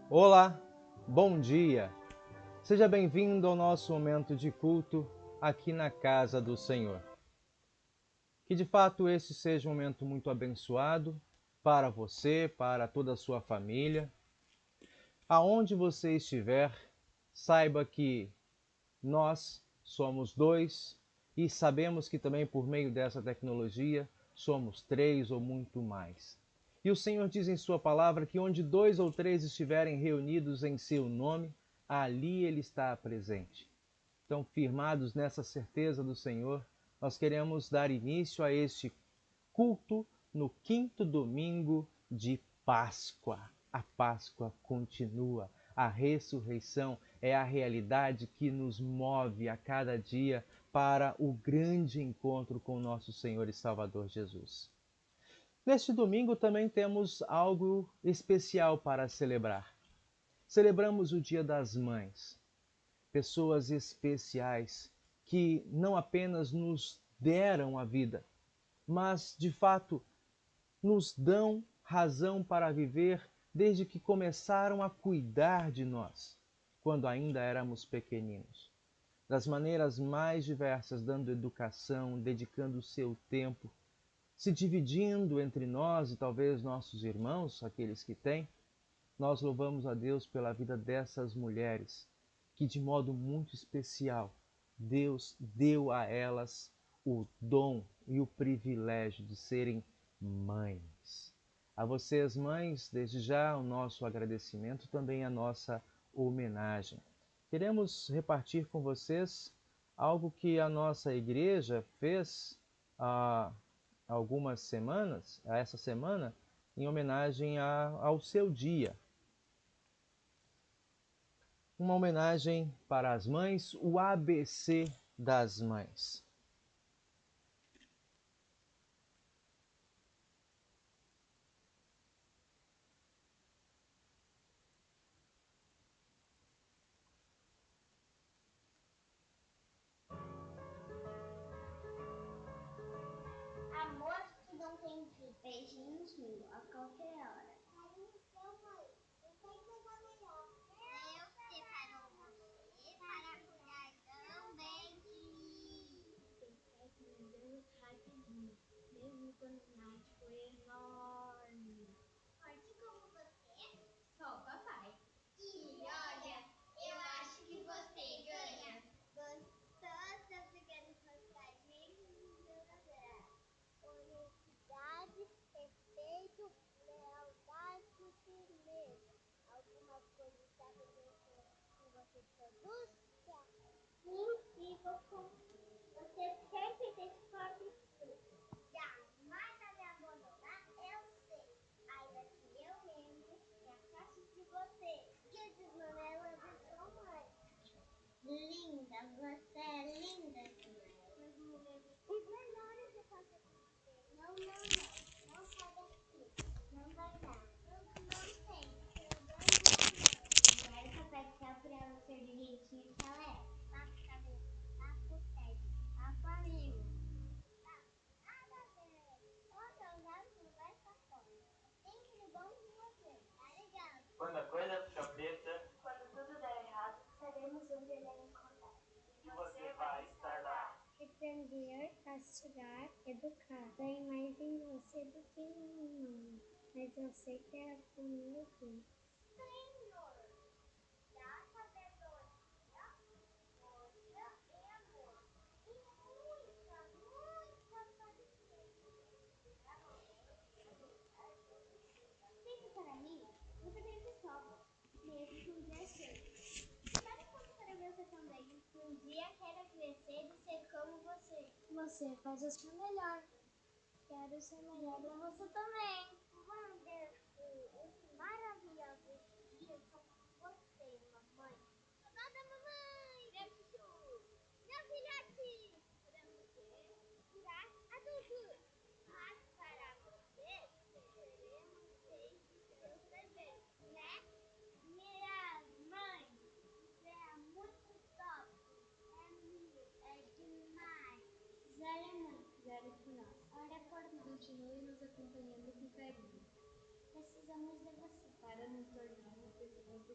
Olá, bom dia. Seja bem-vindo ao nosso momento de culto aqui na casa do Senhor. Que de fato esse seja um momento muito abençoado para você, para toda a sua família. Aonde você estiver, saiba que nós somos dois e sabemos que também por meio dessa tecnologia somos três ou muito mais. E o Senhor diz em sua palavra que onde dois ou três estiverem reunidos em seu nome, ali Ele está presente. Então, firmados nessa certeza do Senhor, nós queremos dar início a este culto no quinto domingo de Páscoa. A Páscoa continua. A ressurreição é a realidade que nos move a cada dia para o grande encontro com nosso Senhor e Salvador Jesus. Neste domingo também temos algo especial para celebrar. Celebramos o Dia das Mães, pessoas especiais que não apenas nos deram a vida, mas de fato nos dão razão para viver desde que começaram a cuidar de nós, quando ainda éramos pequeninos. Das maneiras mais diversas, dando educação, dedicando o seu tempo, se dividindo entre nós e talvez nossos irmãos, aqueles que têm. Nós louvamos a Deus pela vida dessas mulheres, que de modo muito especial, Deus deu a elas o dom e o privilégio de serem mães. A vocês, mães, desde já o nosso agradecimento, também a nossa homenagem. Queremos repartir com vocês algo que a nossa igreja fez há algumas semanas, a essa semana, em homenagem ao seu dia. Uma homenagem para as mães, o ABC das mães. Amor que não tem fim. Beijinhos mil a qualquer hora. Carinho seu, mãe. Não tem coisa melhor. Eu separo você para cuidar também de mim. Pensei que me deu rapidinho, mesmo quando o mate foi enorme. Forte como você? Só o papai. E olha, eu acho que você ganha. Gostosa, porque suas carinhas verdadeira. Honestidade, respeito, lealdade e firmeza. Alguma coisa está acontecendo que você produz? Sim, você sempre descobre tudo. Jamais vai me abandonar, eu sei. Ainda que eu lembro, me afaste de você. Que desmanela de sua mãe. Linda, você é linda demais. Mas os melhores eu faço com você. Não, não, não. Não sai daqui. Não vai dar. Não tem. Essa pede pra ela ser do jeitinho que ela é. Papo cabelo, papo sério, papo amigo. Papo nada a ver. Quando eu não conversa fora. Sempre bom de você. Tá ligado? Quando a coisa fica preta, Quando tudo der errado, sabemos onde ele é encontrado. e você vai estar lá. Repreender, castigar, educar. Tem mais em você do que em mim, mãe. Mas eu sei que é comigo Deus. Senhor, dá sabedoria, força e amor. E muita paciência. Sempre para mim, você sempre sobra, mesmo que um dia chegue. Espero muito para você também. Um dia quero crescer e ser como você. Você faz o seu melhor. Quero ser melhor para você também. Wonderful, esse maravilhoso dia são com você, mamãe. Amada mamãe! Meu chuchu! Meu filhote! Podemos virar adultos. Mas para você, seremos desde seus bebês, né? Minha mãe, você é muito top. É mil, é demais. Zero mãe, zero por nós. Ora por nós. Continue nos acompanhando com carinho. Precisamos de você. Para nos tornarmos pessoas Te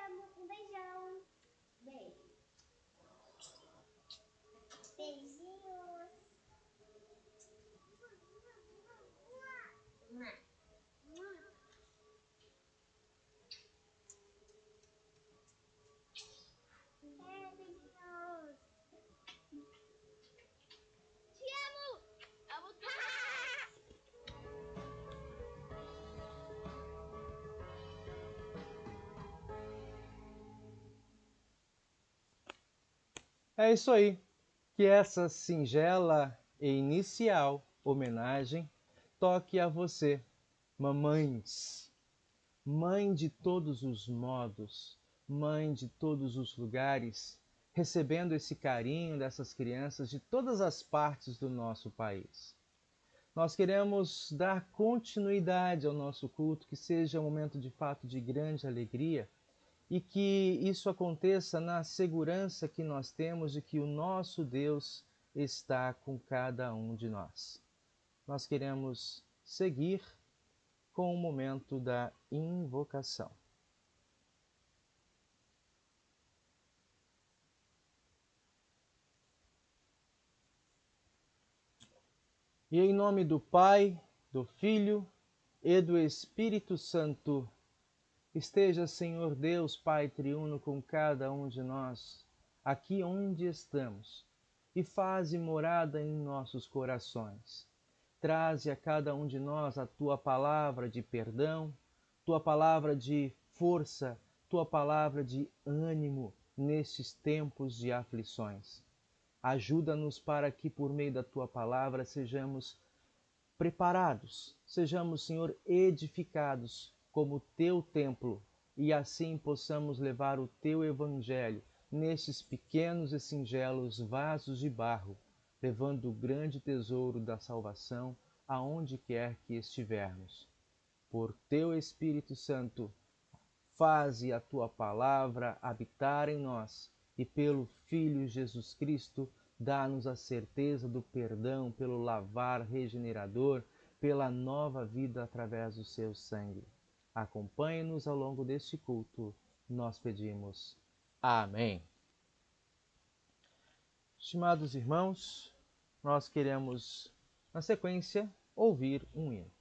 amo, um beijão. Beijo. Beijinhos. Beijinhos. Te amo. Amo tudo. É isso aí. Que essa singela e inicial homenagem toque a você, mamães, mãe de todos os modos, mãe de todos os lugares, recebendo esse carinho dessas crianças de todas as partes do nosso país. Nós queremos dar continuidade ao nosso culto, que seja um momento de fato de grande alegria e que isso aconteça na segurança que nós temos de que o nosso Deus está com cada um de nós. Nós queremos seguir com o momento da invocação. E em nome do Pai, do Filho e do Espírito Santo, esteja, Senhor Deus, Pai triuno, com cada um de nós, aqui onde estamos, e faze morada em nossos corações. Traze a cada um de nós a Tua palavra de perdão, Tua palavra de força, Tua palavra de ânimo nestes tempos de aflições. Ajuda-nos para que, por meio da Tua palavra, sejamos preparados, sejamos, Senhor, edificados como Teu templo e assim possamos levar o Teu Evangelho nestes pequenos e singelos vasos de barro, levando o grande tesouro da salvação aonde quer que estivermos. Por Teu Espírito Santo, faze a Tua palavra habitar em nós e pelo Filho Jesus Cristo, dá-nos a certeza do perdão pelo lavar regenerador, pela nova vida através do seu sangue. Acompanhe-nos ao longo deste culto, nós pedimos. Amém. Estimados irmãos, nós queremos, na sequência, ouvir um hino.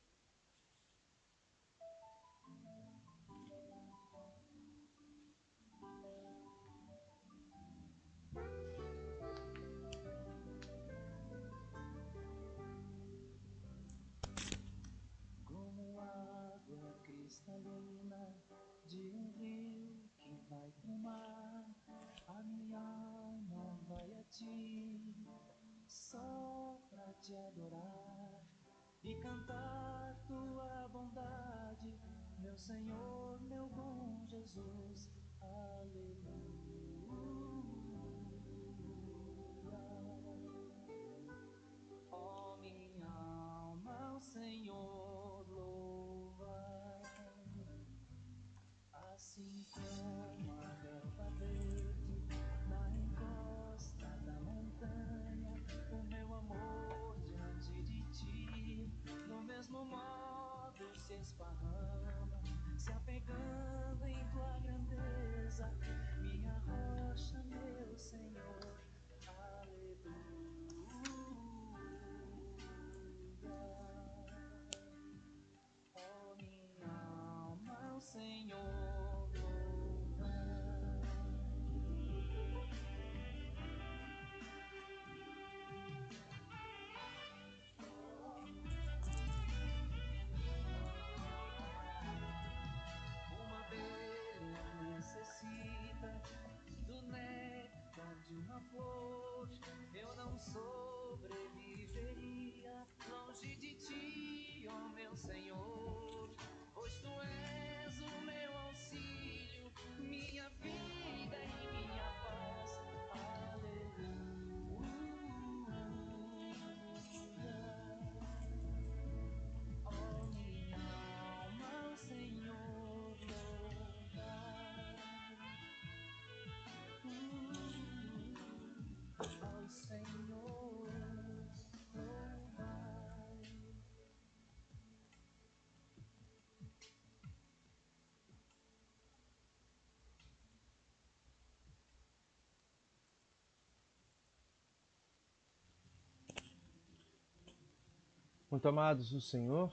Como água cristalina de um rio que vai pro mar, a minha alma vai a ti, só pra te adorar e cantar tua bondade, meu Senhor, meu bom Jesus, aleluia. Ó minha alma, ao Senhor louva, assim como a relva verde na encosta da montanha, o meu amor diante de ti, do mesmo modo se esparrama, se apegando em tua grandeza, minha rocha, meu Senhor, aleluia. Ó minha alma, ao Senhor louva. Uma abelha necessita do néctar de Muito amados do Senhor,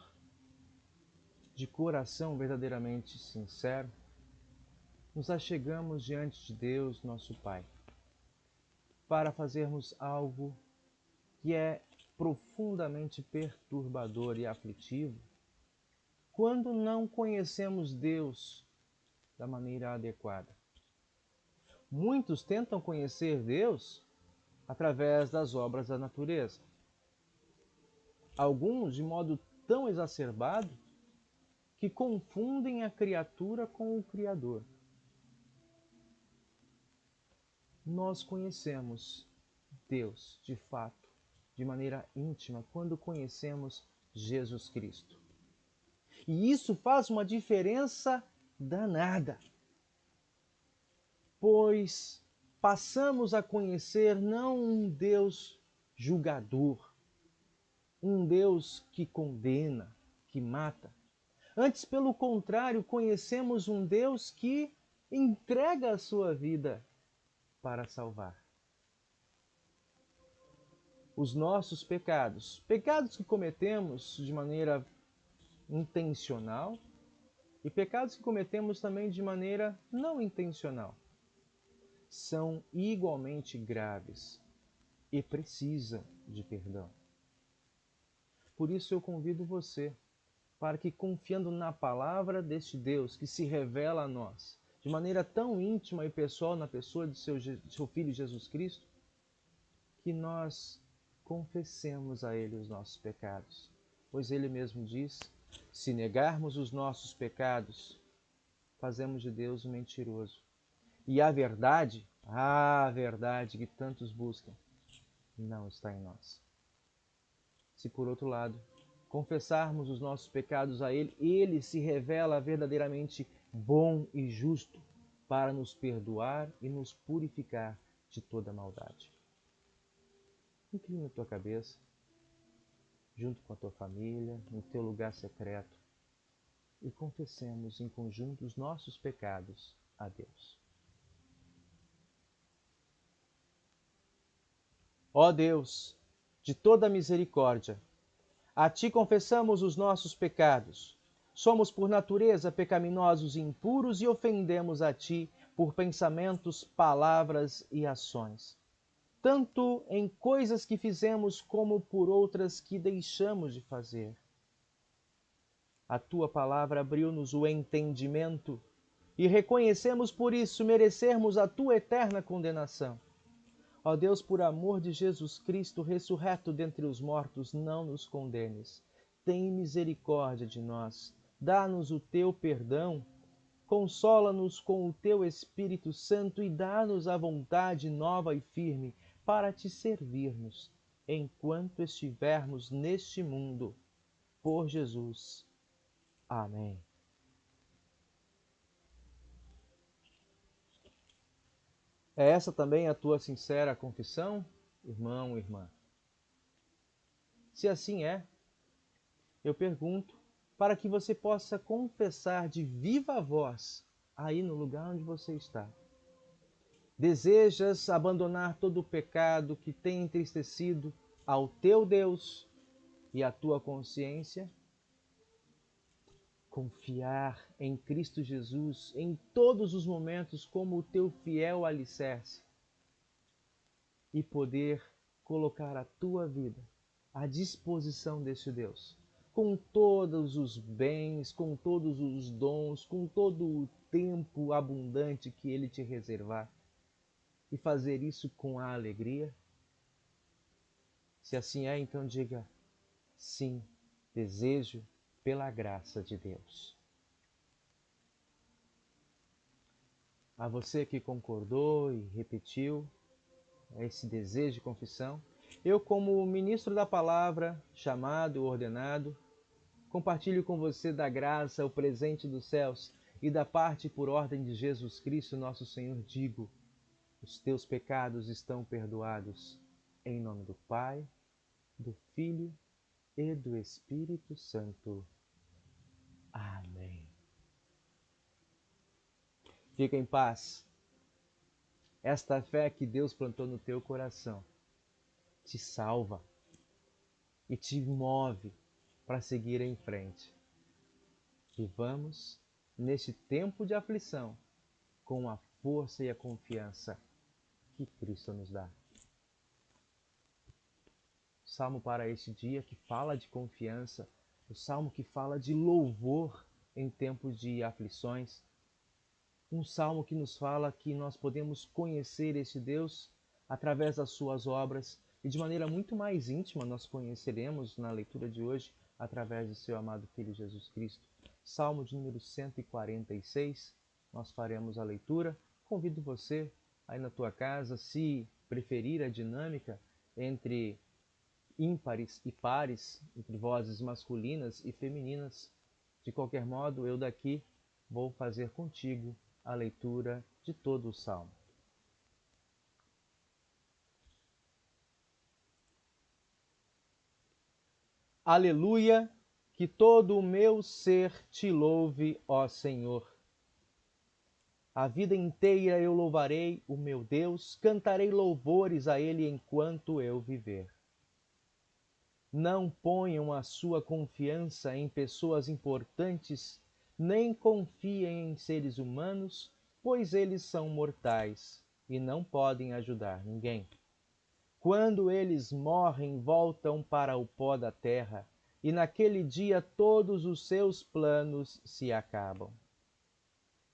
de coração verdadeiramente sincero, nos achegamos diante de Deus, nosso Pai, para fazermos algo que é profundamente perturbador e aflitivo quando não conhecemos Deus da maneira adequada. Muitos tentam conhecer Deus através das obras da natureza. Alguns de modo tão exacerbado que confundem a criatura com o Criador. Nós conhecemos Deus, de fato, de maneira íntima, quando conhecemos Jesus Cristo. E isso faz uma diferença danada, pois passamos a conhecer não um Deus julgador, um Deus que condena, que mata. Antes, pelo contrário, conhecemos um Deus que entrega a sua vida para salvar. Os nossos pecados, pecados que cometemos de maneira intencional e pecados que cometemos também de maneira não intencional, são igualmente graves e precisam de perdão. Por isso eu convido você para que, confiando na palavra deste Deus que se revela a nós de maneira tão íntima e pessoal na pessoa de seu Filho Jesus Cristo, que nós confessemos a Ele os nossos pecados. Pois Ele mesmo diz: se negarmos os nossos pecados, fazemos de Deus um mentiroso. E a verdade que tantos buscam, não está em nós. Se por outro lado, confessarmos os nossos pecados a Ele, Ele se revela verdadeiramente bom e justo para nos perdoar e nos purificar de toda maldade. Inclina a tua cabeça, junto com a tua família, no teu lugar secreto, e confessemos em conjunto os nossos pecados a Deus. Ó Deus, de toda misericórdia, a Ti confessamos os nossos pecados. Somos por natureza pecaminosos e impuros e ofendemos a Ti por pensamentos, palavras e ações, tanto em coisas que fizemos como por outras que deixamos de fazer. A Tua palavra abriu-nos o entendimento e reconhecemos por isso merecermos a Tua eterna condenação. Ó Deus, por amor de Jesus Cristo, ressurreto dentre os mortos, não nos condenes. Tem misericórdia de nós. Dá-nos o Teu perdão. Consola-nos com o Teu Espírito Santo e dá-nos a vontade nova e firme para Te servirmos, enquanto estivermos neste mundo. Por Jesus. Amém. É essa também a tua sincera confissão, irmão, irmã? Se assim é, eu pergunto para que você possa confessar de viva voz aí no lugar onde você está. Desejas abandonar todo o pecado que tem entristecido ao teu Deus e à tua consciência? Confiar em Cristo Jesus em todos os momentos como o teu fiel alicerce e poder colocar a tua vida à disposição deste Deus, com todos os bens, com todos os dons, com todo o tempo abundante que Ele te reservar, e fazer isso com a alegria? Se assim é, então diga: sim, desejo pela graça de Deus. A você que concordou e repetiu esse desejo de confissão, eu, como ministro da palavra, chamado, ordenado, compartilho com você da graça, o presente dos céus, e da parte por ordem de Jesus Cristo, nosso Senhor, digo: os teus pecados estão perdoados. Em nome do Pai, do Filho e do Espírito Santo. Amém. Fica em paz. Esta fé que Deus plantou no teu coração te salva e te move para seguir em frente. Vivamos neste tempo de aflição com a força e a confiança que Cristo nos dá. O salmo para este dia que fala de confiança, o salmo que fala de louvor em tempos de aflições, um salmo que nos fala que nós podemos conhecer este Deus através das suas obras e de maneira muito mais íntima nós conheceremos na leitura de hoje através de seu amado Filho Jesus Cristo. Salmo de número 146, nós faremos a leitura. Convido você aí na tua casa, se preferir a dinâmica entre ímpares e pares, entre vozes masculinas e femininas. De qualquer modo, eu daqui vou fazer contigo a leitura de todo o salmo. Aleluia, que todo o meu ser te louve, ó Senhor. A vida inteira eu louvarei o meu Deus, cantarei louvores a Ele enquanto eu viver. Não ponham a sua confiança em pessoas importantes, nem confiem em seres humanos, pois eles são mortais e não podem ajudar ninguém. Quando eles morrem, voltam para o pó da terra, e naquele dia todos os seus planos se acabam.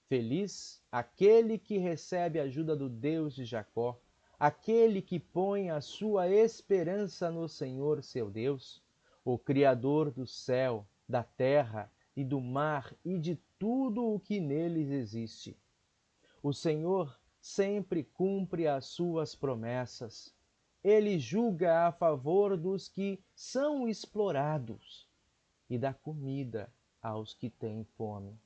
Feliz aquele que recebe a ajuda do Deus de Jacó, aquele que põe a sua esperança no Senhor seu Deus, o Criador do céu, da terra e do mar e de tudo o que neles existe. O Senhor sempre cumpre as suas promessas. Ele julga a favor dos que são explorados e dá comida aos que têm fome.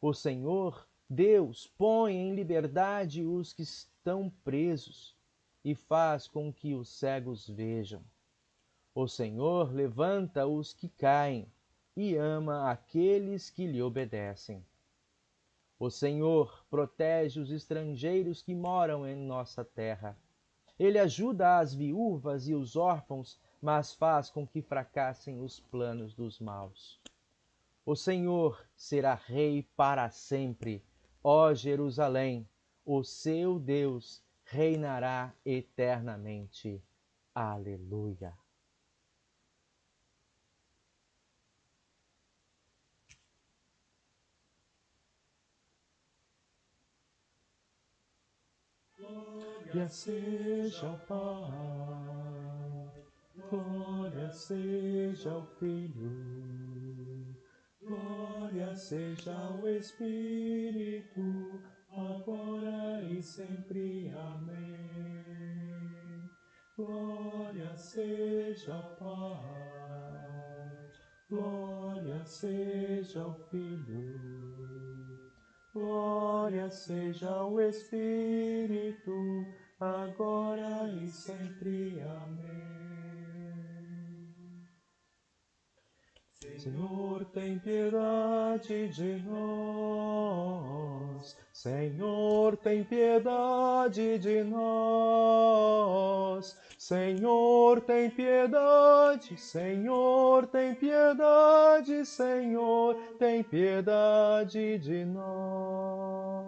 O Senhor, Deus, põe em liberdade os que estão presos e faz com que os cegos vejam. O Senhor levanta os que caem e ama aqueles que lhe obedecem. O Senhor protege os estrangeiros que moram em nossa terra. Ele ajuda as viúvas e os órfãos, mas faz com que fracassem os planos dos maus. O Senhor será rei para sempre. Ó Jerusalém, o seu Deus reinará eternamente. Aleluia. Glória seja ao Pai, glória seja ao Filho, glória seja ao Espírito, agora e sempre. Amém. Glória seja ao Pai, glória seja ao Filho, glória seja ao Espírito, agora e sempre. Amém. Senhor, tem piedade de nós. Senhor, tem piedade de nós. Senhor, tem piedade. Senhor, tem piedade. Senhor, tem piedade de nós.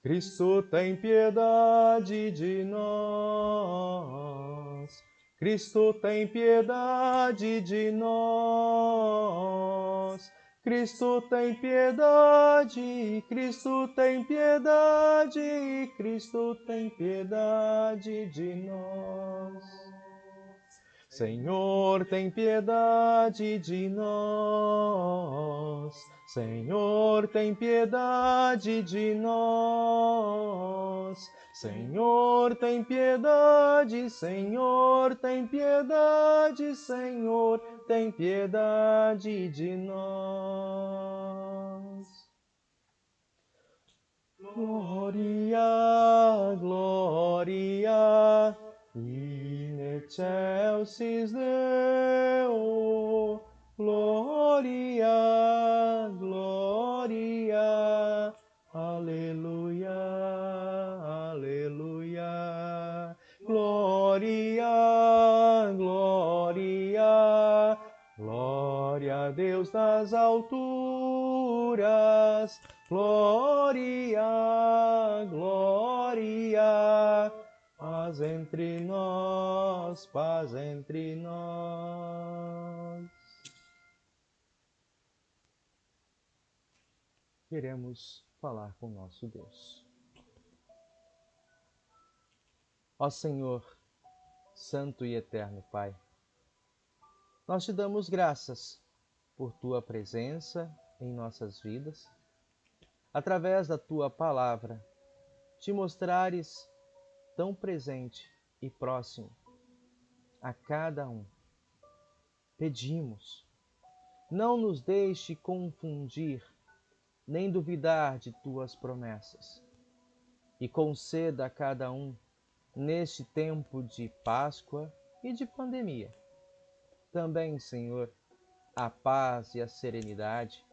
Cristo, tem piedade de nós. Cristo, tem piedade de nós. Cristo, tem piedade. Cristo, tem piedade. Cristo, tem piedade de nós. Senhor, tem piedade de nós. Senhor, tem piedade de nós. Senhor, tem piedade. Senhor, tem piedade. Senhor, tem piedade de nós. Glória, glória, in excelsis Deo. Gloria, gloria, aleluia, aleluia. Gloria, gloria, Deus nas alturas, glória, glória, paz entre nós, paz entre nós. Queremos falar com nosso Deus. Ó Senhor, Santo e Eterno Pai, nós te damos graças por Tua presença em nossas vidas, através da Tua palavra, te mostrares tão presente e próximo a cada um. Pedimos, não nos deixe confundir, nem duvidar de Tuas promessas, e conceda a cada um, neste tempo de Páscoa e de pandemia, também, Senhor, a paz e a serenidade,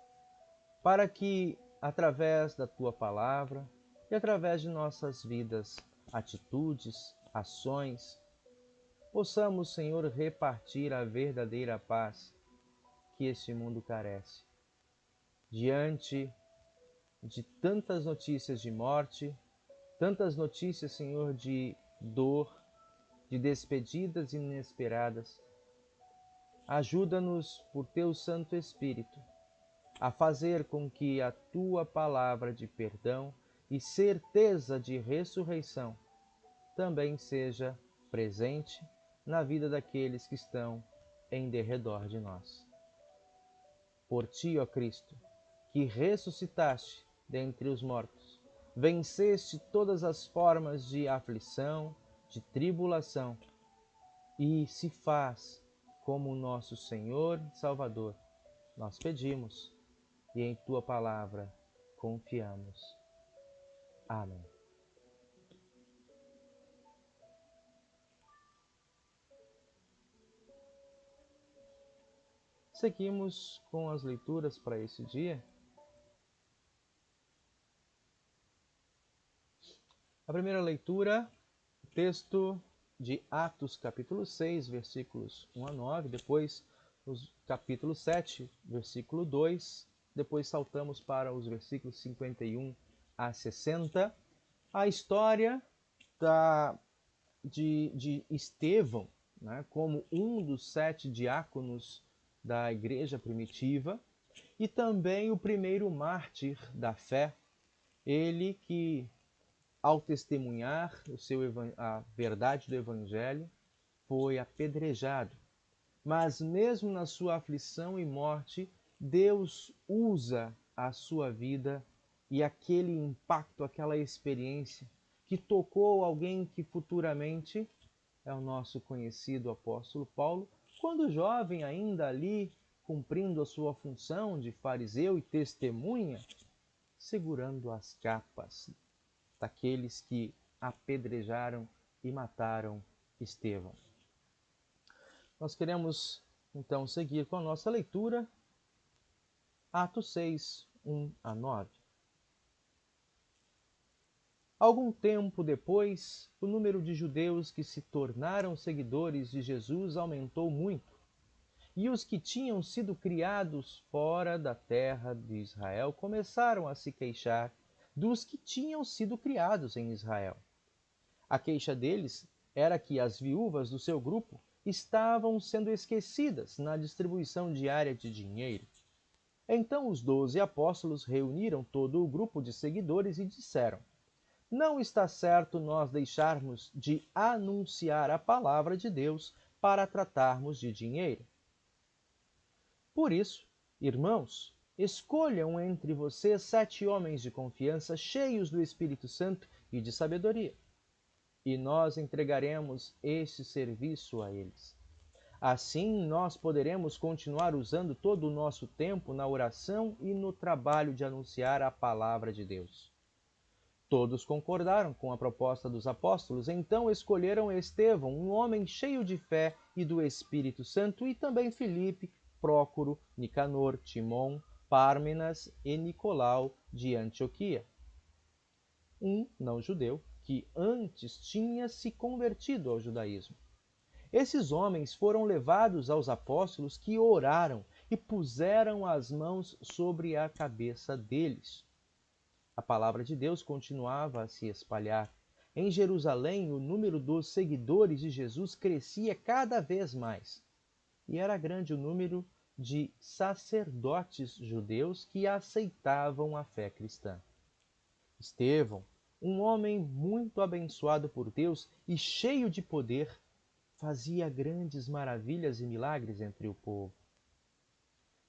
para que, através da Tua palavra e através de nossas vidas, atitudes, ações, possamos, Senhor, repartir a verdadeira paz que este mundo carece. Diante de tantas notícias de morte, tantas notícias, Senhor, de dor, de despedidas inesperadas, ajuda-nos, por Teu Santo Espírito, a fazer com que a Tua palavra de perdão e certeza de ressurreição também seja presente na vida daqueles que estão em derredor de nós. Por Ti, ó Cristo, que ressuscitaste dentre os mortos, venceste todas as formas de aflição, de tribulação, e se faz como o nosso Senhor e Salvador. Nós pedimos e em Tua palavra confiamos. Amém. Seguimos com as leituras para esse dia. A primeira leitura, texto de Atos, capítulo 6, versículos 1 a 9, depois os capítulo 7, versículo 2, depois saltamos para os versículos 51 a 60. A história de Estevão, né, como um dos 7 diáconos da igreja primitiva, e também o primeiro mártir da fé, ele que, ao testemunhar a verdade do Evangelho, foi apedrejado. Mas mesmo na sua aflição e morte, Deus usa a sua vida e aquele impacto, aquela experiência que tocou alguém que futuramente é o nosso conhecido apóstolo Paulo, quando jovem ainda ali, cumprindo a sua função de fariseu e testemunha, segurando as capas daqueles que apedrejaram e mataram Estevão. Nós queremos, então, seguir com a nossa leitura, Atos 6, 1 a 9. Algum tempo depois, o número de judeus que se tornaram seguidores de Jesus aumentou muito, e os que tinham sido criados fora da terra de Israel começaram a se queixar dos que tinham sido criados em Israel. A queixa deles era que as viúvas do seu grupo estavam sendo esquecidas na distribuição diária de dinheiro. Então os 12 apóstolos reuniram todo o grupo de seguidores e disseram: não está certo nós deixarmos de anunciar a palavra de Deus para tratarmos de dinheiro. Por isso, irmãos, escolham entre vocês 7 homens de confiança, cheios do Espírito Santo e de sabedoria, e nós entregaremos este serviço a eles. Assim, nós poderemos continuar usando todo o nosso tempo na oração e no trabalho de anunciar a palavra de Deus. Todos concordaram com a proposta dos apóstolos, então escolheram Estevão, um homem cheio de fé e do Espírito Santo, e também Filipe, Prócoro, Nicanor, Timon, Pármenas e Nicolau de Antioquia, um não-judeu que antes tinha se convertido ao judaísmo. Esses homens foram levados aos apóstolos, que oraram e puseram as mãos sobre a cabeça deles. A palavra de Deus continuava a se espalhar. Em Jerusalém, o número dos seguidores de Jesus crescia cada vez mais, e era grande o número de sacerdotes judeus que aceitavam a fé cristã. Estevão, um homem muito abençoado por Deus e cheio de poder, fazia grandes maravilhas e milagres entre o povo.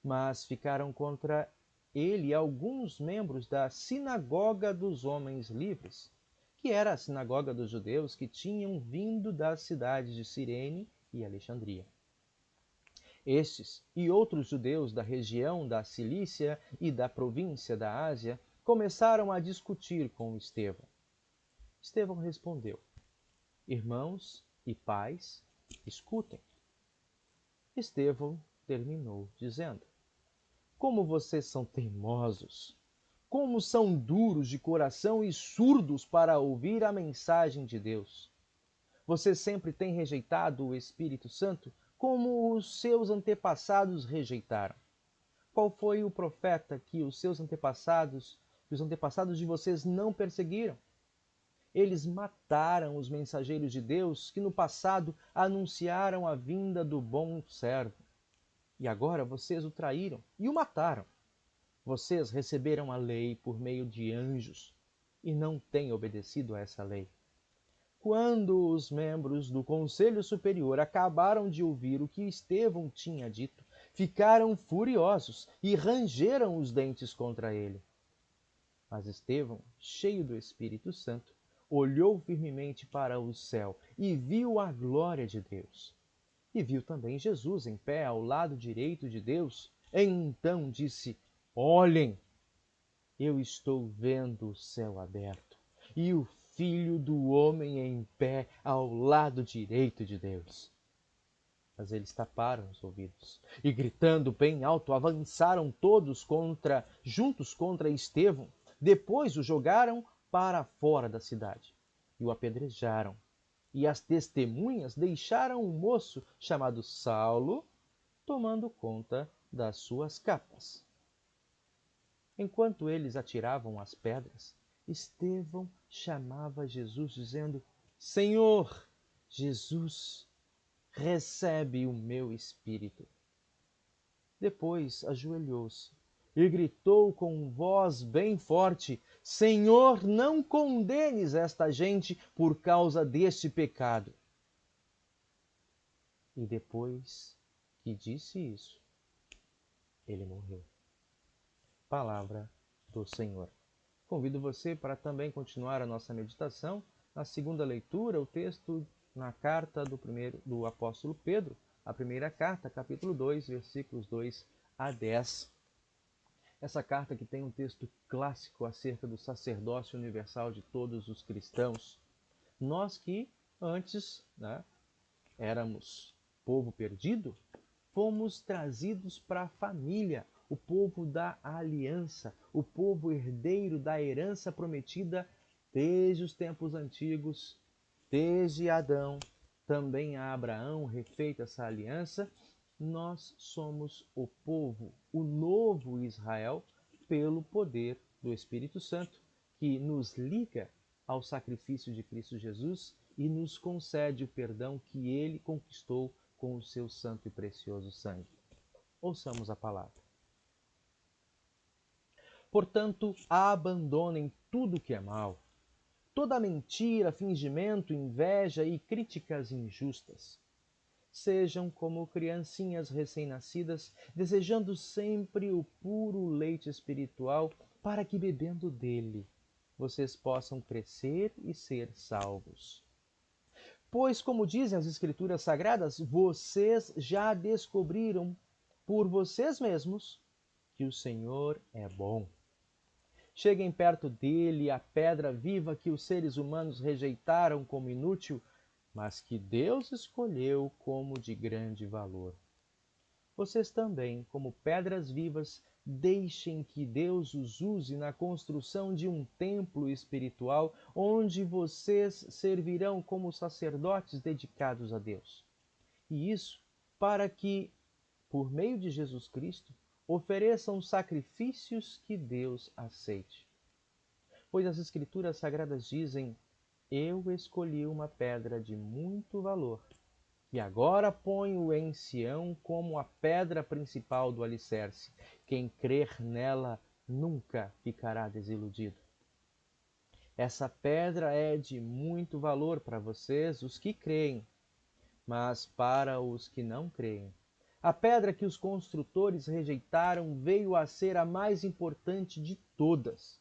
Mas ficaram contra ele alguns membros da Sinagoga dos Homens Livres, que era a sinagoga dos judeus que tinham vindo das cidades de Cirene e Alexandria. Estes e outros judeus da região da Cilícia e da província da Ásia começaram a discutir com Estevão. Estevão respondeu: Irmãos e pais, escutem. Estevão terminou dizendo: Como vocês são teimosos! Como são duros de coração e surdos para ouvir a mensagem de Deus! Vocês sempre têm rejeitado o Espírito Santo, como os seus antepassados rejeitaram. Qual foi o profeta que os antepassados de vocês não perseguiram? Eles mataram os mensageiros de Deus que no passado anunciaram a vinda do bom servo. E agora vocês o traíram e o mataram. Vocês receberam a lei por meio de anjos e não têm obedecido a essa lei. Quando os membros do Conselho Superior acabaram de ouvir o que Estevão tinha dito, ficaram furiosos e rangeram os dentes contra ele. Mas Estevão, cheio do Espírito Santo, olhou firmemente para o céu e viu a glória de Deus. E viu também Jesus em pé ao lado direito de Deus. Então disse: Olhem, eu estou vendo o céu aberto e o Filho do Homem em pé ao lado direito de Deus. Mas eles taparam os ouvidos e, gritando bem alto, avançaram todos juntos contra Estevão. Depois o jogaram para fora da cidade e o apedrejaram. E as testemunhas deixaram um moço chamado Saulo tomando conta das suas capas. Enquanto eles atiravam as pedras, Estevão chamava Jesus, dizendo: Senhor Jesus, recebe o meu espírito. Depois ajoelhou-se e gritou com voz bem forte: Senhor, não condenes esta gente por causa deste pecado. E depois que disse isso, ele morreu. Palavra do Senhor. Convido você para também continuar a nossa meditação. Na segunda leitura, o texto na carta do apóstolo Pedro, a primeira carta, capítulo 2, versículos 2 a 10. Essa carta que tem um texto clássico acerca do sacerdócio universal de todos os cristãos. Nós que antes éramos povo perdido, fomos trazidos para a família, o povo da aliança, o povo herdeiro da herança prometida desde os tempos antigos, desde Adão, também a Abraão, refeita essa aliança. Nós somos o povo, o novo Israel, pelo poder do Espírito Santo, que nos liga ao sacrifício de Cristo Jesus e nos concede o perdão que ele conquistou com o seu santo e precioso sangue. Ouçamos a palavra. Portanto, abandonem tudo que é mal, toda mentira, fingimento, inveja e críticas injustas. Sejam como criancinhas recém-nascidas, desejando sempre o puro leite espiritual, para que, bebendo dele, vocês possam crescer e ser salvos. Pois, como dizem as Escrituras Sagradas, vocês já descobriram por vocês mesmos que o Senhor é bom. Cheguem perto dele, a pedra viva que os seres humanos rejeitaram como inútil, mas que Deus escolheu como de grande valor. Vocês também, como pedras vivas, deixem que Deus os use na construção de um templo espiritual, onde vocês servirão como sacerdotes dedicados a Deus. E isso para que, por meio de Jesus Cristo, ofereçam sacrifícios que Deus aceite. Pois as Escrituras Sagradas dizem: eu escolhi uma pedra de muito valor, e agora ponho em Sião como a pedra principal do alicerce. Quem crer nela nunca ficará desiludido. Essa pedra é de muito valor para vocês, os que creem, mas para os que não creem, a pedra que os construtores rejeitaram veio a ser a mais importante de todas.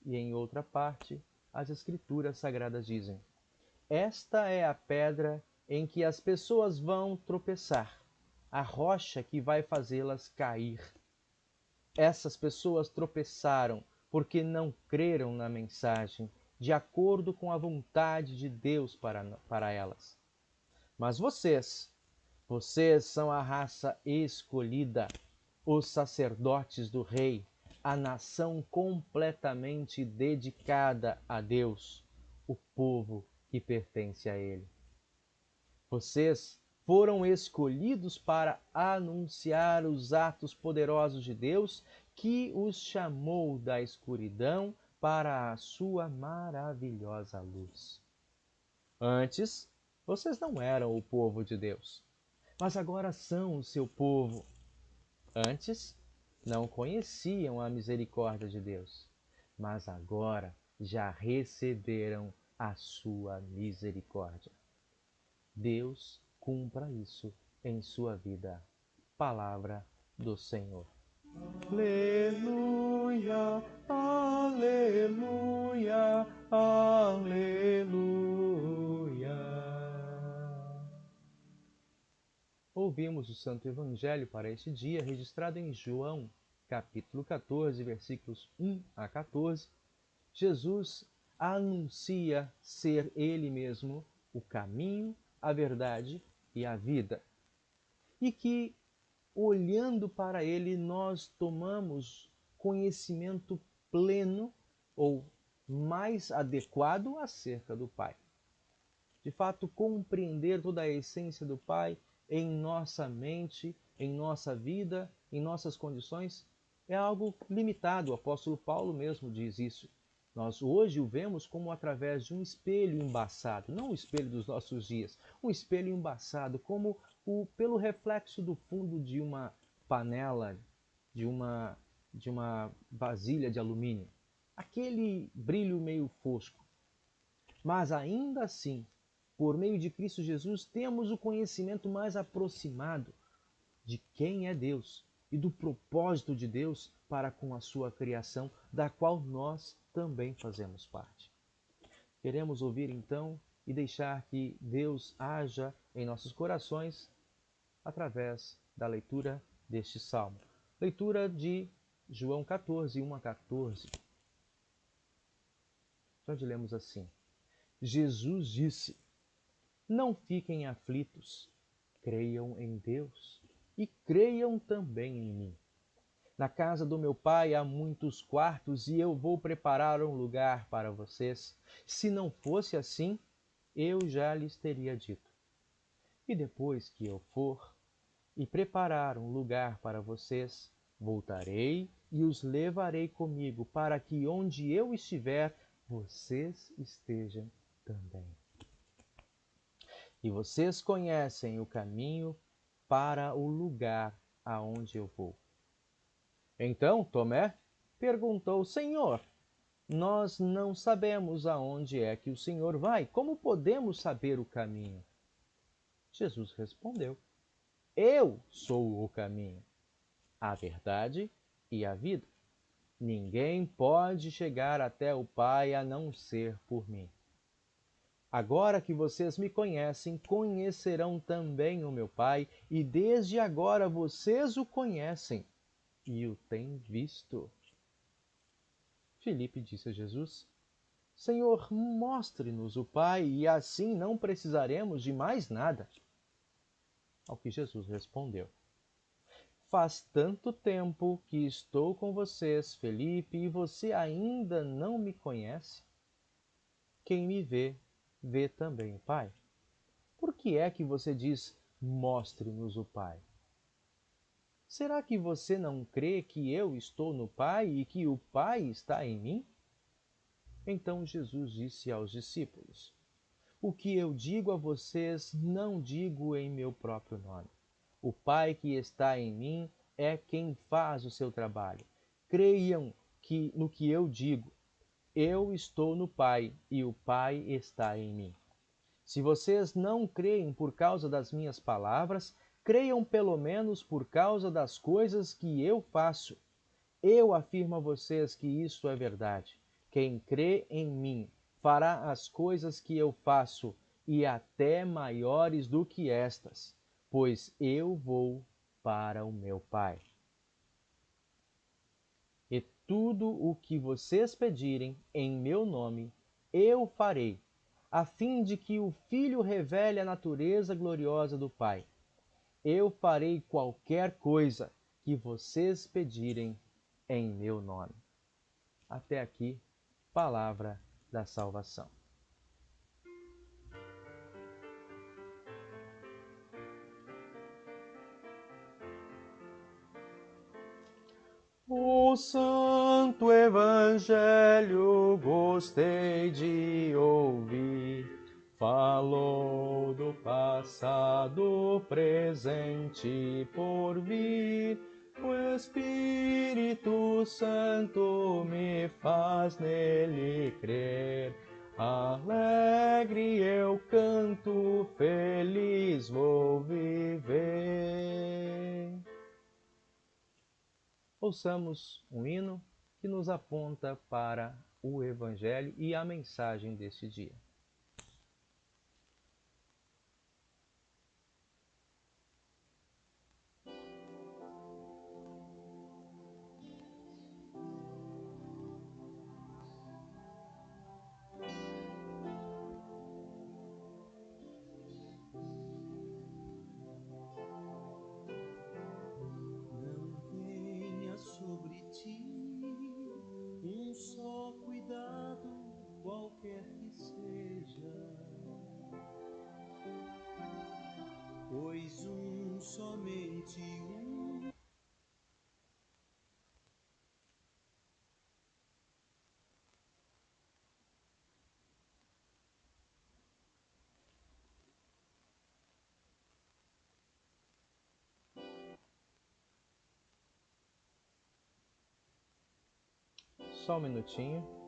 E em outra parte, as Escrituras Sagradas dizem: esta é a pedra em que as pessoas vão tropeçar, a rocha que vai fazê-las cair. Essas pessoas tropeçaram porque não creram na mensagem de acordo com a vontade de Deus para elas. Mas vocês são a raça escolhida, os sacerdotes do Rei, a nação completamente dedicada a Deus, o povo que pertence a Ele. Vocês foram escolhidos para anunciar os atos poderosos de Deus, que os chamou da escuridão para a sua maravilhosa luz. Antes, vocês não eram o povo de Deus, mas agora são o seu povo. Antes, não conheciam a misericórdia de Deus, mas agora já receberam a sua misericórdia. Deus cumpra isso em sua vida. Palavra do Senhor. Aleluia, aleluia, aleluia. Ouvimos o Santo Evangelho para este dia, registrado em João, capítulo 14, versículos 1 a 14. Jesus anuncia ser Ele mesmo o caminho, a verdade e a vida. E que, olhando para Ele, nós tomamos conhecimento pleno ou mais adequado acerca do Pai. De fato, compreender toda a essência do Pai em nossa mente, em nossa vida, em nossas condições, é algo limitado. O apóstolo Paulo mesmo diz isso. Nós hoje o vemos como através de um espelho embaçado, não o espelho dos nossos dias, um espelho embaçado, como pelo reflexo do fundo de uma panela, de uma vasilha de alumínio. Aquele brilho meio fosco. Mas ainda assim, por meio de Cristo Jesus, temos o conhecimento mais aproximado de quem é Deus e do propósito de Deus para com a sua criação, da qual nós também fazemos parte. Queremos ouvir então e deixar que Deus haja em nossos corações através da leitura deste salmo. Leitura de João 14, 1 a 14. Onde lemos assim: Jesus disse: não fiquem aflitos, creiam em Deus e creiam também em mim. Na casa do meu Pai há muitos quartos e eu vou preparar um lugar para vocês. Se não fosse assim, eu já lhes teria dito. E depois que eu for e preparar um lugar para vocês, voltarei e os levarei comigo, para que onde eu estiver, vocês estejam também. E vocês conhecem o caminho para o lugar aonde eu vou. Então Tomé perguntou: Senhor, nós não sabemos aonde é que o Senhor vai. Como podemos saber o caminho? Jesus respondeu: eu sou o caminho, a verdade e a vida. Ninguém pode chegar até o Pai a não ser por mim. Agora que vocês me conhecem, conhecerão também o meu Pai, e desde agora vocês o conhecem e o têm visto. Filipe disse a Jesus: Senhor, mostre-nos o Pai, e assim não precisaremos de mais nada. Ao que Jesus respondeu: faz tanto tempo que estou com vocês, Filipe, e você ainda não me conhece? Quem me vê, vê também o Pai. Por que é que você diz: mostre-nos o Pai? Será que você não crê que eu estou no Pai e que o Pai está em mim? Então Jesus disse aos discípulos: O que eu digo a vocês, não digo em meu próprio nome. O Pai que está em mim é quem faz o seu trabalho. Creiam no que eu digo. Eu estou no Pai e o Pai está em mim. Se vocês não creem por causa das minhas palavras, creiam pelo menos por causa das coisas que eu faço. Eu afirmo a vocês que isto é verdade. Quem crê em mim fará as coisas que eu faço e até maiores do que estas, pois eu vou para o meu Pai. E tudo o que vocês pedirem em meu nome, eu farei, a fim de que o Filho revele a natureza gloriosa do Pai. Eu farei qualquer coisa que vocês pedirem em meu nome. Até aqui, palavra da salvação. O Santo Evangelho gostei de ouvir. Falou do passado, presente e por vir. O Espírito Santo me faz nele crer. Alegre eu canto, feliz vou viver. Ouçamos um hino que nos aponta para o Evangelho e a mensagem deste dia. Não tenha sobre ti um só cuidado, qualquer que seja, pois somente um. Só um minutinho.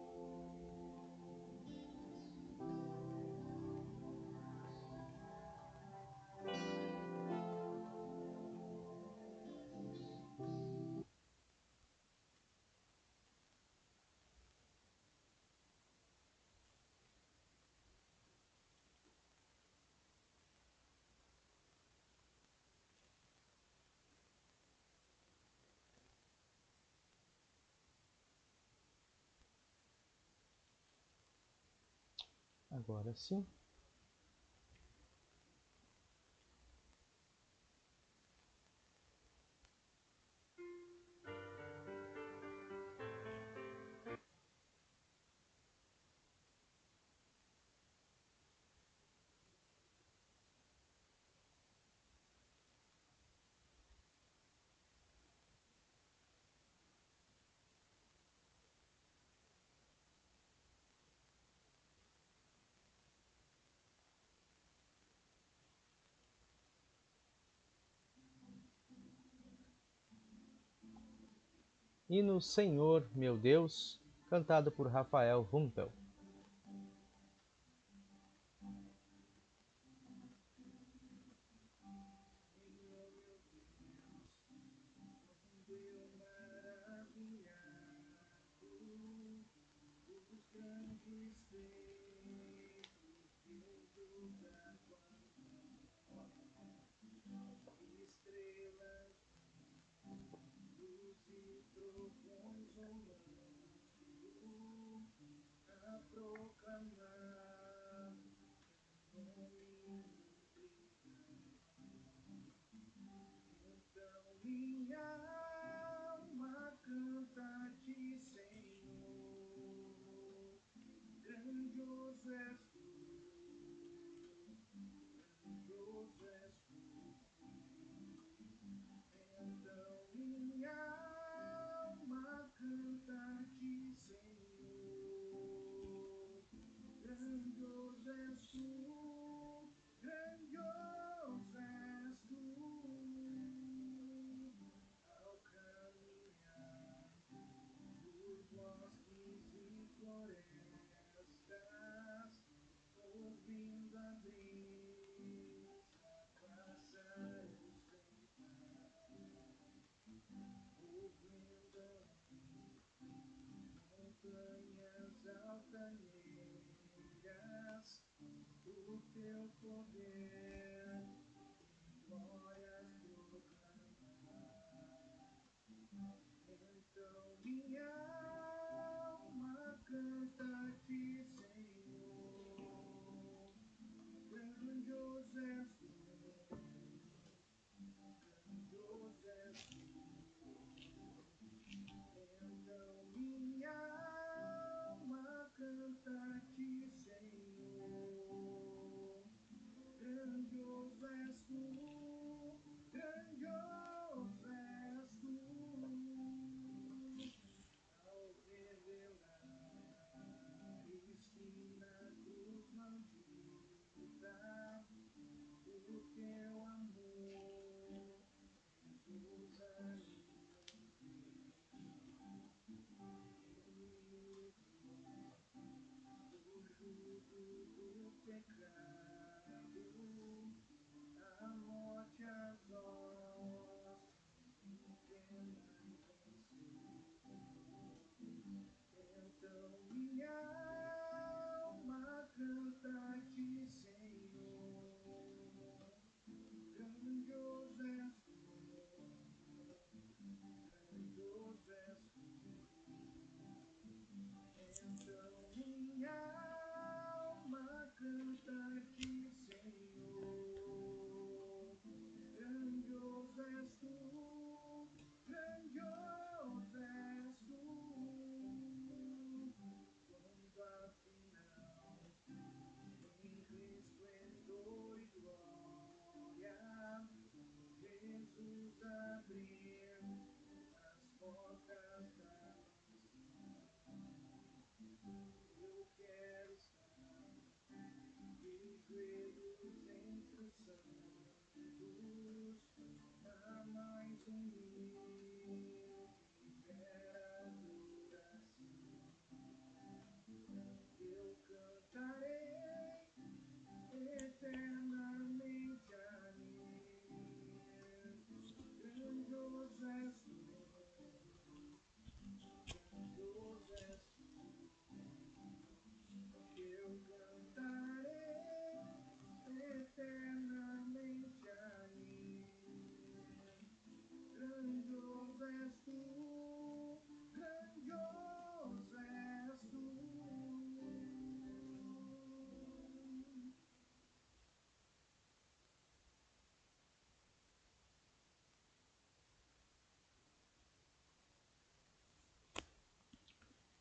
Agora sim. Hino Senhor, meu Deus, cantado por Rafael Rumpel.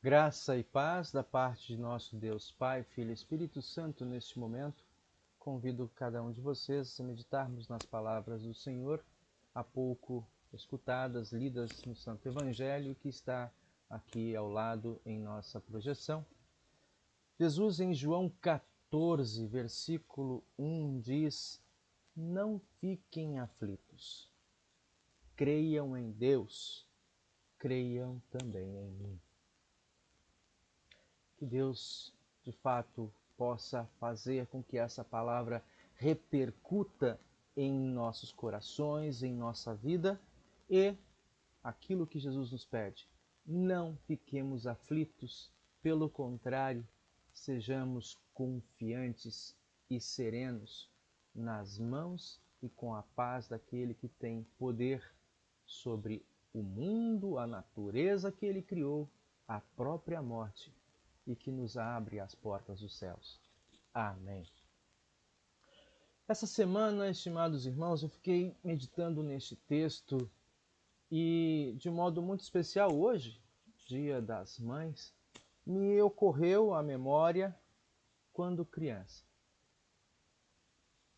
Graça e paz da parte de nosso Deus Pai, Filho e Espírito Santo neste momento. Convido cada um de vocês a meditarmos nas palavras do Senhor, há pouco escutadas, lidas no Santo Evangelho, que está aqui ao lado em nossa projeção. Jesus, em João 14, versículo 1, diz: Não fiquem aflitos, creiam em Deus, creiam também em mim. Que Deus, de fato, possa fazer com que essa palavra repercuta em nossos corações, em nossa vida, e aquilo que Jesus nos pede: não fiquemos aflitos, pelo contrário, sejamos confiantes e serenos nas mãos e com a paz daquele que tem poder sobre o mundo, a natureza que ele criou, a própria morte, e que nos abre as portas dos céus. Amém. Essa semana, estimados irmãos, eu fiquei meditando neste texto e, de modo muito especial hoje, Dia das Mães, me ocorreu à memória quando criança.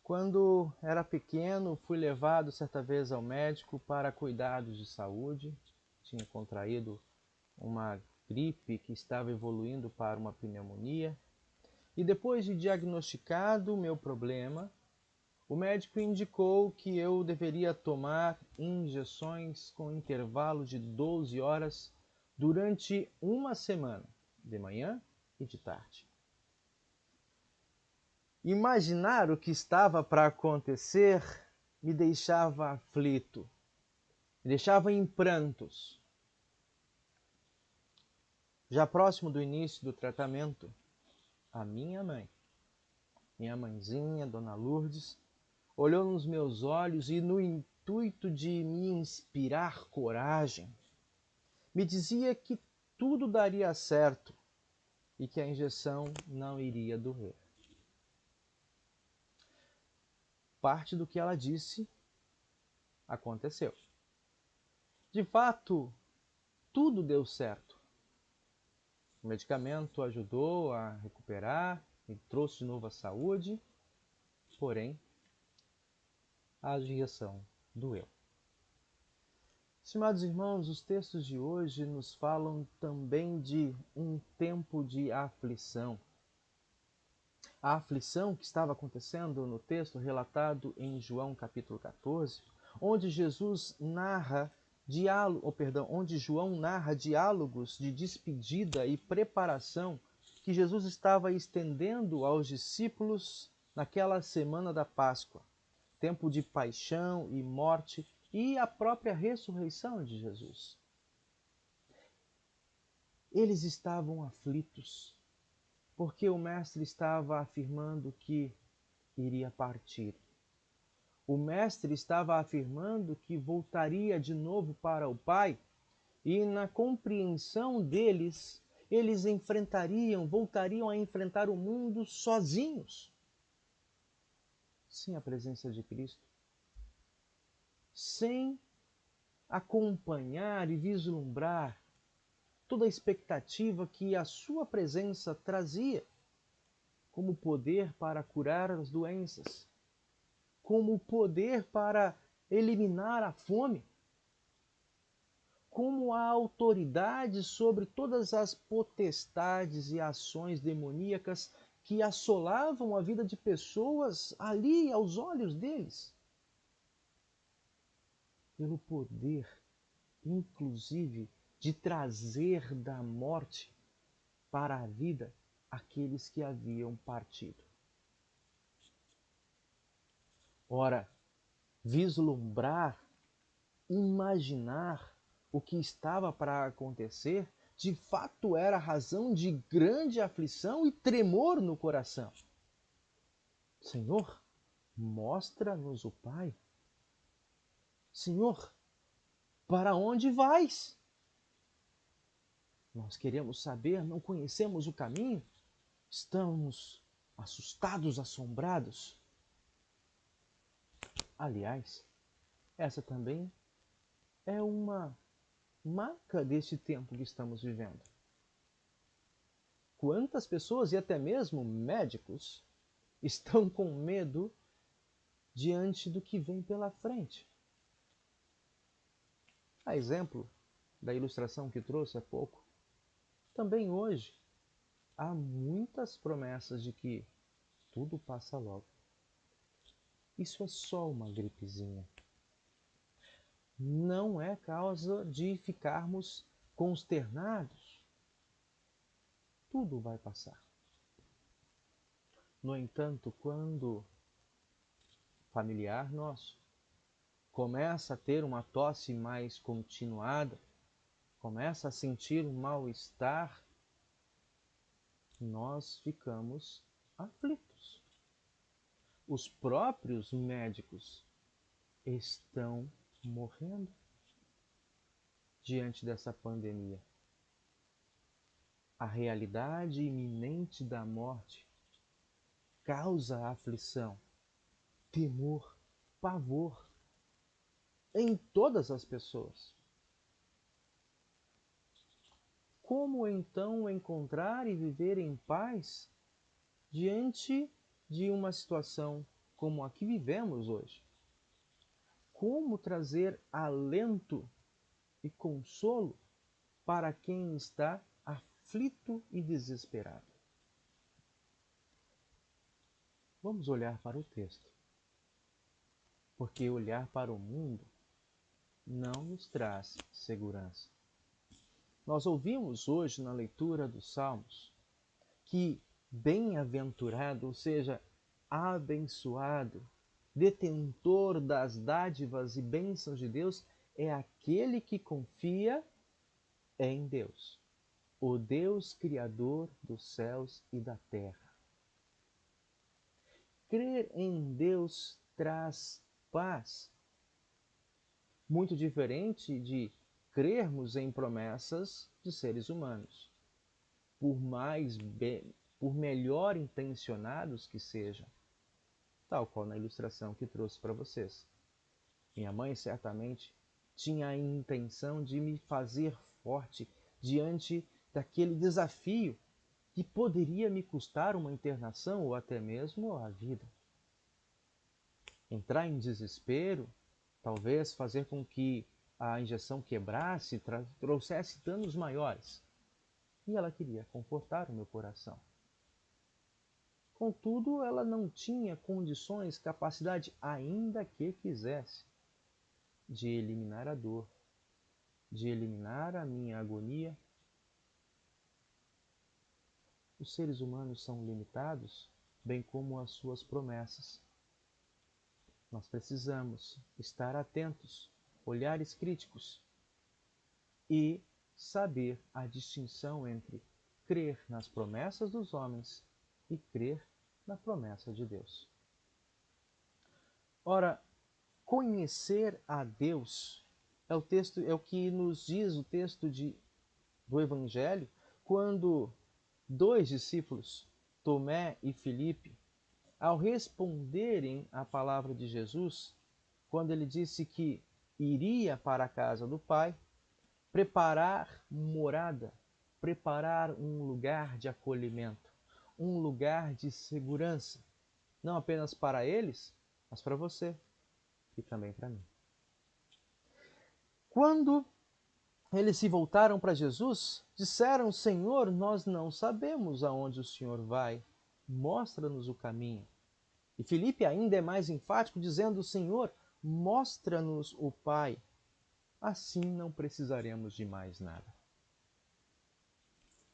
Quando era pequeno, fui levado certa vez ao médico para cuidados de saúde. Tinha contraído uma gripe que estava evoluindo para uma pneumonia. E depois de diagnosticado o meu problema, o médico indicou que eu deveria tomar injeções com intervalo de 12 horas durante uma semana, de manhã e de tarde. Imaginar o que estava para acontecer me deixava aflito, me deixava em prantos. Já próximo do início do tratamento, a minha mãe, minha mãezinha, Dona Lourdes, olhou nos meus olhos e, no intuito de me inspirar coragem, me dizia que tudo daria certo e que a injeção não iria doer. Parte do que ela disse aconteceu. De fato, tudo deu certo. O medicamento ajudou a recuperar e trouxe de novo a saúde, porém, a injeção doeu. Estimados irmãos, os textos de hoje nos falam também de um tempo de aflição. A aflição que estava acontecendo no texto relatado em João capítulo 14, onde onde João narra diálogos de despedida e preparação que Jesus estava estendendo aos discípulos naquela semana da Páscoa, tempo de paixão e morte e a própria ressurreição de Jesus. Eles estavam aflitos, porque o Mestre estava afirmando que iria partir. O Mestre estava afirmando que voltaria de novo para o Pai, e na compreensão deles, eles voltariam a enfrentar o mundo sozinhos, sem a presença de Cristo, sem acompanhar e vislumbrar toda a expectativa que a sua presença trazia, como poder para curar as doenças, como poder para eliminar a fome, como a autoridade sobre todas as potestades e ações demoníacas que assolavam a vida de pessoas ali aos olhos deles. Pelo poder, inclusive, de trazer da morte para a vida aqueles que haviam partido. Ora, vislumbrar, imaginar o que estava para acontecer, de fato era razão de grande aflição e tremor no coração. Senhor, mostra-nos o Pai. Senhor, para onde vais? Nós queremos saber, não conhecemos o caminho, estamos assustados, assombrados. Aliás, essa também é uma marca deste tempo que estamos vivendo. Quantas pessoas, e até mesmo médicos, estão com medo diante do que vem pela frente? A exemplo da ilustração que trouxe há pouco, também hoje há muitas promessas de que tudo passa logo. Isso é só uma gripezinha. Não é causa de ficarmos consternados. Tudo vai passar. No entanto, quando familiar nosso começa a ter uma tosse mais continuada, começa a sentir um mal-estar, nós ficamos aflitos. Os próprios médicos estão morrendo diante dessa pandemia. A realidade iminente da morte causa aflição, temor, pavor em todas as pessoas. Como então encontrar e viver em paz diante de uma situação como a que vivemos hoje? Como trazer alento e consolo para quem está aflito e desesperado? Vamos olhar para o texto, porque olhar para o mundo não nos traz segurança. Nós ouvimos hoje na leitura dos Salmos que bem-aventurado, ou seja, abençoado, detentor das dádivas e bênçãos de Deus, é aquele que confia em Deus, o Deus Criador dos céus e da terra. Crer em Deus traz paz, muito diferente de crermos em promessas de seres humanos, por melhor intencionados que sejam, tal qual na ilustração que trouxe para vocês. Minha mãe certamente tinha a intenção de me fazer forte diante daquele desafio que poderia me custar uma internação ou até mesmo a vida. Entrar em desespero, talvez fazer com que a injeção quebrasse, trouxesse danos maiores. E ela queria confortar o meu coração. Contudo, ela não tinha condições, capacidade, ainda que quisesse, de eliminar a dor, de eliminar a minha agonia. Os seres humanos são limitados, bem como as suas promessas. Nós precisamos estar atentos, olhares críticos e saber a distinção entre crer nas promessas dos homens e crer na promessa de Deus. Ora, conhecer a Deus é o que nos diz o texto do Evangelho, quando dois discípulos, Tomé e Filipe, ao responderem à palavra de Jesus, quando ele disse que iria para a casa do Pai, preparar morada, preparar um lugar de acolhimento, um lugar de segurança, não apenas para eles, mas para você e também para mim. Quando eles se voltaram para Jesus, disseram: Senhor, nós não sabemos aonde o Senhor vai. Mostra-nos o caminho. E Filipe ainda é mais enfático, dizendo: Senhor, mostra-nos o Pai. Assim não precisaremos de mais nada.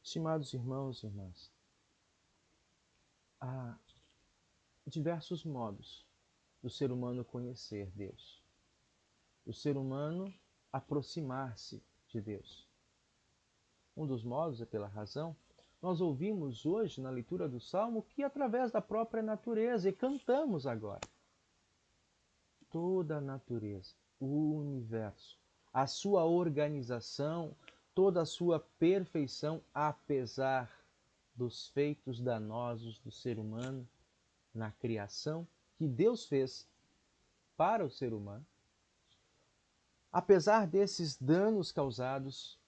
Estimados irmãos e irmãs, há diversos modos do ser humano conhecer Deus, do ser humano aproximar-se de Deus. Um dos modos é pela razão. Nós ouvimos hoje na leitura do Salmo que através da própria natureza, e cantamos agora. Toda a natureza, o universo, a sua organização, toda a sua perfeição, apesar dos feitos danosos do ser humano na criação que Deus fez para o ser humano, apesar desses danos causados,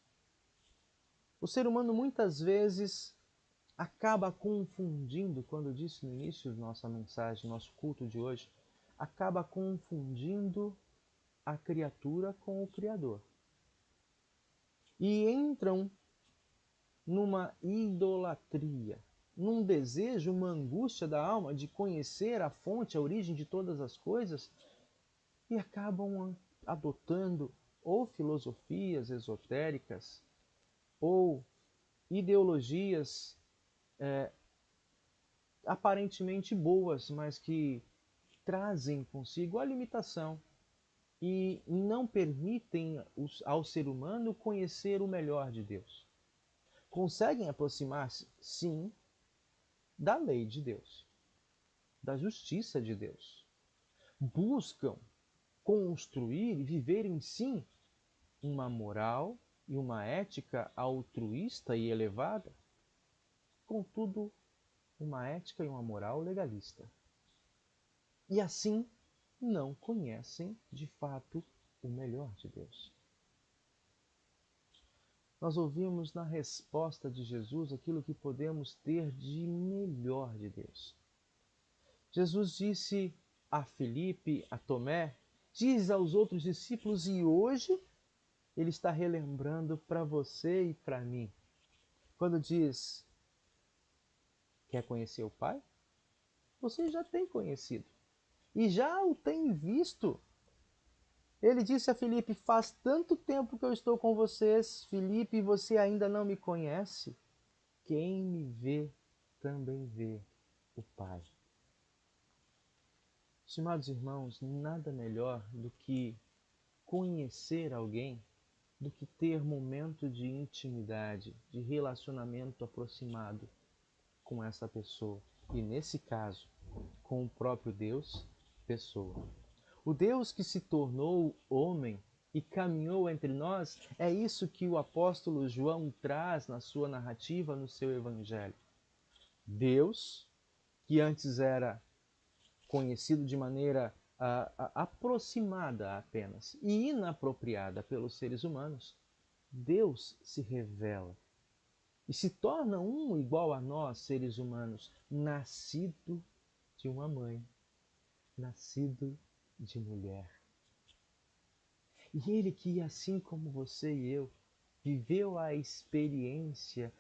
o ser humano muitas vezes acaba confundindo, quando eu disse no início da nossa mensagem, nosso culto de hoje, acaba confundindo a criatura com o Criador. E entram numa idolatria, num desejo, uma angústia da alma de conhecer a fonte, a origem de todas as coisas, e acabam adotando ou filosofias esotéricas, ou ideologias aparentemente boas, mas que trazem consigo a limitação e não permitem ao ser humano conhecer o melhor de Deus. Conseguem aproximar-se, sim, da lei de Deus, da justiça de Deus. Buscam construir e viver em si uma moral e uma ética altruísta e elevada, contudo, uma ética e uma moral legalista. E assim não conhecem de fato o melhor de Deus. Nós ouvimos na resposta de Jesus aquilo que podemos ter de melhor de Deus. Jesus disse a Filipe, a Tomé, diz aos outros discípulos, e hoje ele está relembrando para você e para mim. Quando diz: quer conhecer o Pai? Você já tem conhecido e já o tem visto. Ele disse a Filipe: faz tanto tempo que eu estou com vocês, Filipe, e você ainda não me conhece? Quem me vê, também vê o Pai. Estimados irmãos, nada melhor do que conhecer alguém, do que ter momento de intimidade, de relacionamento aproximado com essa pessoa. E nesse caso, com o próprio Deus, pessoa. O Deus que se tornou homem e caminhou entre nós, é isso que o apóstolo João traz na sua narrativa, no seu evangelho. Deus, que antes era conhecido de maneira aproximada apenas e inapropriada pelos seres humanos, Deus se revela e se torna um igual a nós, seres humanos, nascido de uma mãe, nascido de mulher. E ele que, assim como você e eu, viveu a experiência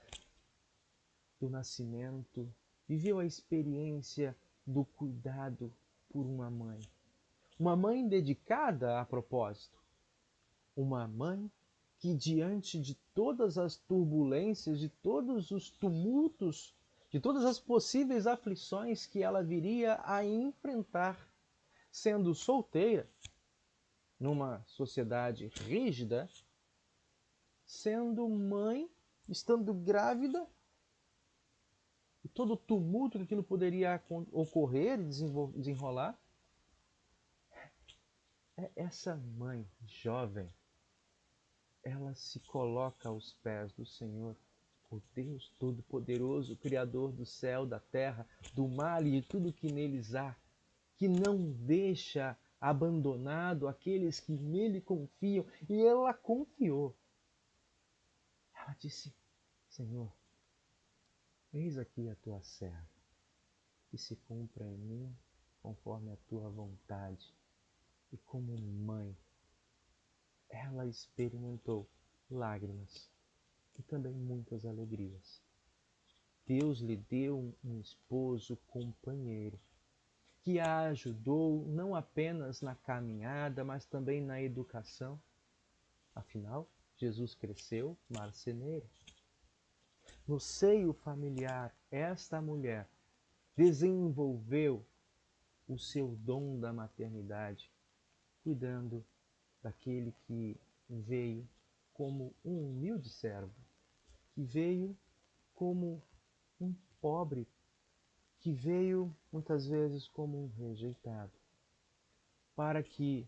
do nascimento, viveu a experiência do cuidado por uma mãe. Uma mãe dedicada a propósito. Uma mãe que, diante de todas as turbulências, de todos os tumultos, de todas as possíveis aflições que ela viria a enfrentar, sendo solteira, numa sociedade rígida, sendo mãe, estando grávida, e todo o tumulto que aquilo poderia ocorrer e desenrolar, essa mãe jovem, ela se coloca aos pés do Senhor, o Deus Todo-Poderoso, Criador do céu, da terra, do mar e de tudo que neles há, que não deixa abandonado aqueles que nele confiam, e ela confiou. Ela disse: Senhor, eis aqui a tua serva, que se cumpra em mim conforme a tua vontade. E como mãe, ela experimentou lágrimas e também muitas alegrias. Deus lhe deu um esposo companheiro que a ajudou não apenas na caminhada, mas também na educação. Afinal, Jesus cresceu marceneiro. No seio familiar, esta mulher desenvolveu o seu dom da maternidade, cuidando daquele que veio como um humilde servo, que veio como um pobre, que veio muitas vezes como um rejeitado, para que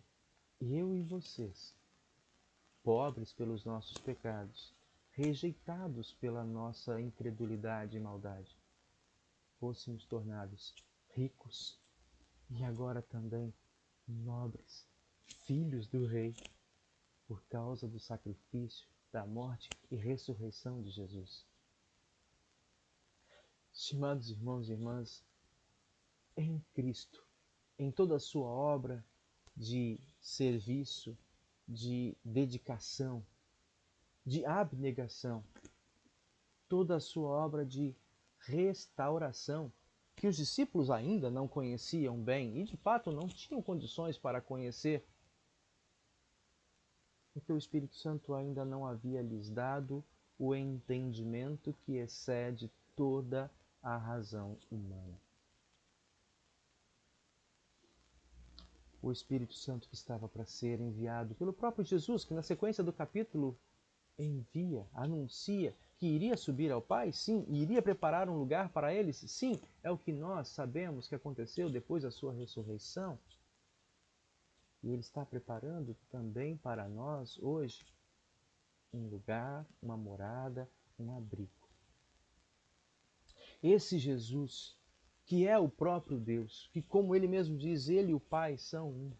eu e vocês, pobres pelos nossos pecados, rejeitados pela nossa incredulidade e maldade, fôssemos tornados ricos e agora também nobres, filhos do Rei, por causa do sacrifício, da morte e ressurreição de Jesus. Estimados irmãos e irmãs, em Cristo, em toda a sua obra de serviço, de dedicação, de abnegação, toda a sua obra de restauração, que os discípulos ainda não conheciam bem e de fato não tinham condições para conhecer, porque o Espírito Santo ainda não havia lhes dado o entendimento que excede toda a razão humana. O Espírito Santo que estava para ser enviado pelo próprio Jesus, que na sequência do capítulo envia, anuncia que iria subir ao Pai, sim, e iria preparar um lugar para eles, sim, é o que nós sabemos que aconteceu depois da sua ressurreição. E Ele está preparando também para nós hoje um lugar, uma morada, um abrigo. Esse Jesus, que é o próprio Deus, que como Ele mesmo diz, Ele e o Pai são um,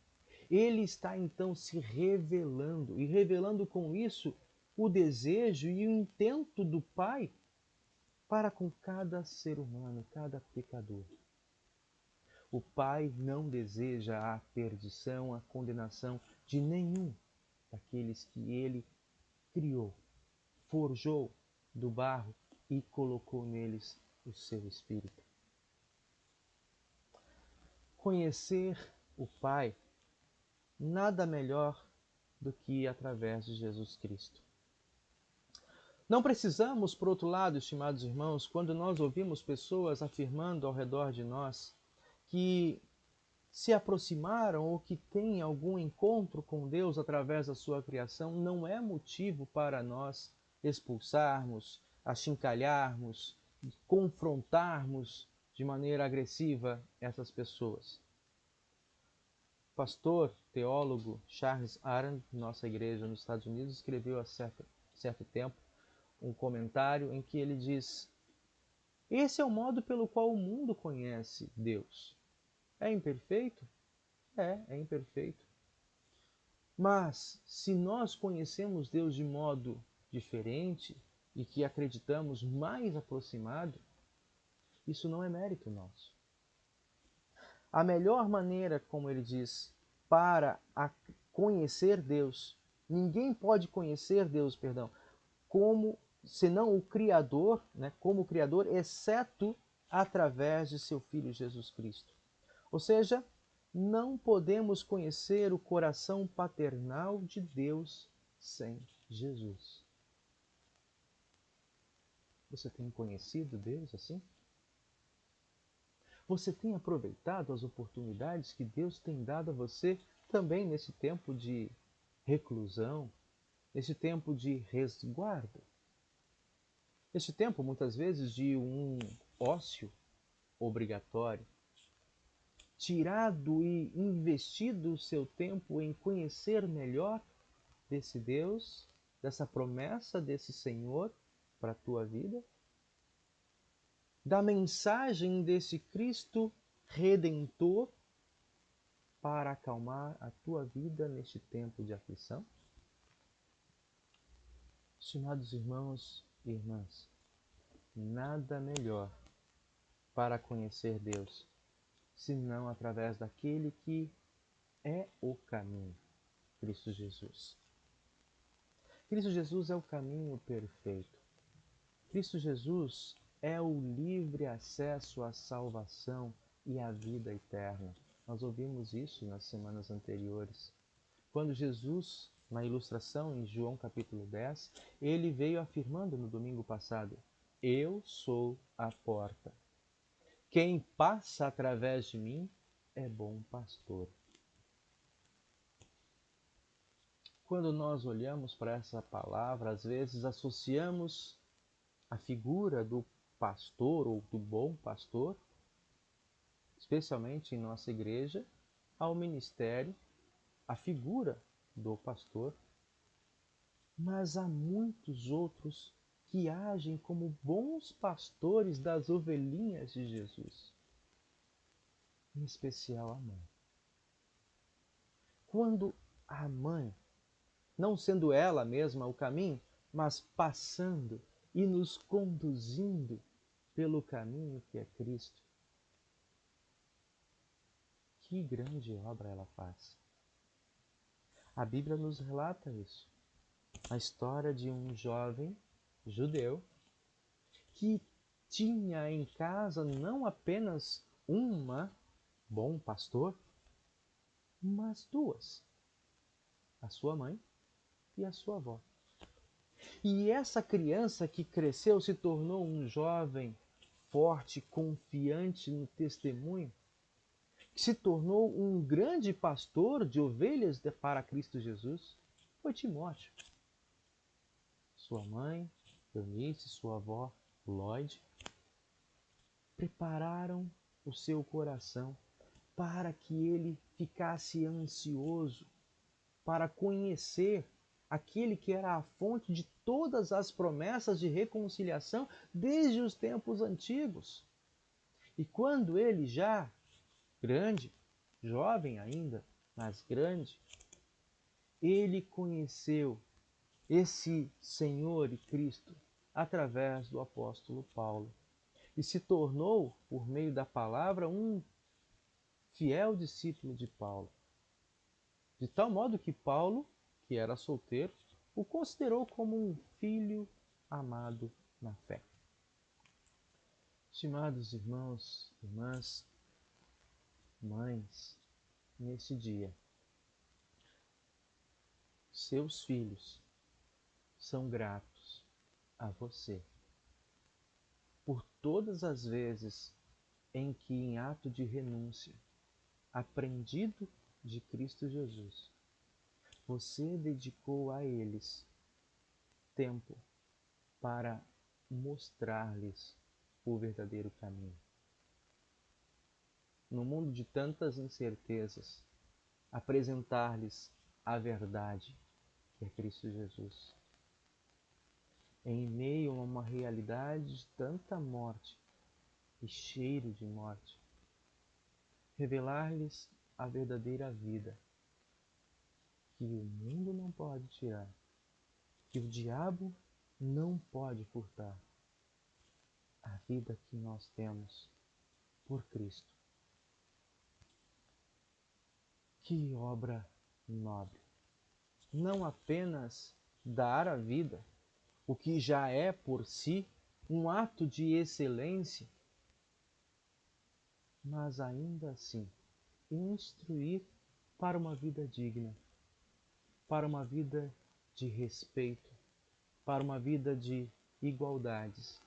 Ele está então se revelando, e revelando com isso o desejo e o intento do Pai para com cada ser humano, cada pecador. O Pai não deseja a perdição, a condenação de nenhum daqueles que Ele criou, forjou do barro e colocou neles o seu Espírito. Conhecer o Pai nada melhor do que através de Jesus Cristo. Não precisamos, por outro lado, estimados irmãos, quando nós ouvimos pessoas afirmando ao redor de nós que se aproximaram ou que têm algum encontro com Deus através da sua criação, não é motivo para nós expulsarmos, achincalharmos, confrontarmos de maneira agressiva essas pessoas. O pastor, teólogo Charles Aaron, nossa igreja nos Estados Unidos, escreveu há certo tempo um comentário em que ele diz: esse é o modo pelo qual o mundo conhece Deus. É imperfeito? É imperfeito. Mas se nós conhecemos Deus de modo diferente e que acreditamos mais aproximado, isso não é mérito nosso. A melhor maneira, como ele diz, para conhecer Deus, ninguém pode conhecer Deus, como senão o Criador, como o Criador, exceto através de seu Filho Jesus Cristo. Ou seja, não podemos conhecer o coração paternal de Deus sem Jesus. Você tem conhecido Deus assim? Você tem aproveitado as oportunidades que Deus tem dado a você também nesse tempo de reclusão, nesse tempo de resguardo? Nesse tempo, muitas vezes, de um ócio obrigatório, tirado e investido o seu tempo em conhecer melhor desse Deus, dessa promessa desse Senhor para a tua vida, da mensagem desse Cristo Redentor para acalmar a tua vida neste tempo de aflição? Estimados irmãos e irmãs, nada melhor para conhecer Deus senão através daquele que é o caminho, Cristo Jesus. Cristo Jesus é o caminho perfeito. Cristo Jesus é o livre acesso à salvação e à vida eterna. Nós ouvimos isso nas semanas anteriores. Quando Jesus, na ilustração em João capítulo 10, ele veio afirmando no domingo passado: eu sou a porta. Quem passa através de mim é bom pastor. Quando nós olhamos para essa palavra, às vezes associamos a figura do pastor ou do bom pastor, especialmente em nossa igreja, ao ministério, a figura do pastor, mas há muitos outros que agem como bons pastores das ovelhinhas de Jesus, em especial a mãe. Quando a mãe, não sendo ela mesma o caminho, mas passando e nos conduzindo pelo caminho que é Cristo, que grande obra ela faz. A Bíblia nos relata isso. A história de um jovem judeu que tinha em casa não apenas uma bom pastor, mas duas, a sua mãe e a sua avó. E essa criança que cresceu se tornou um jovem forte, confiante no testemunho, que se tornou um grande pastor de ovelhas para Cristo Jesus, foi Timóteo. Sua mãe, Eunice, sua avó, Lloyd, prepararam o seu coração para que ele ficasse ansioso para conhecer aquele que era a fonte de todas as promessas de reconciliação desde os tempos antigos. E quando ele já grande, jovem ainda, mas grande, ele conheceu esse Senhor e Cristo através do apóstolo Paulo e se tornou, por meio da palavra, um fiel discípulo de Paulo. De tal modo que Paulo, que era solteiro, o considerou como um filho amado na fé. Estimados irmãos, irmãs, mães, nesse dia, seus filhos são gratos a você por todas as vezes em que, em ato de renúncia, aprendido de Cristo Jesus, você dedicou a eles tempo para mostrar-lhes o verdadeiro caminho. No mundo de tantas incertezas, apresentar-lhes a verdade, que é Cristo Jesus. Em meio a uma realidade de tanta morte e cheiro de morte, revelar-lhes a verdadeira vida, que o mundo não pode tirar, que o diabo não pode furtar, a vida que nós temos por Cristo. Que obra nobre! Não apenas dar a vida, o que já é por si um ato de excelência, mas ainda assim instruir para uma vida digna, para uma vida de respeito, para uma vida de igualdades,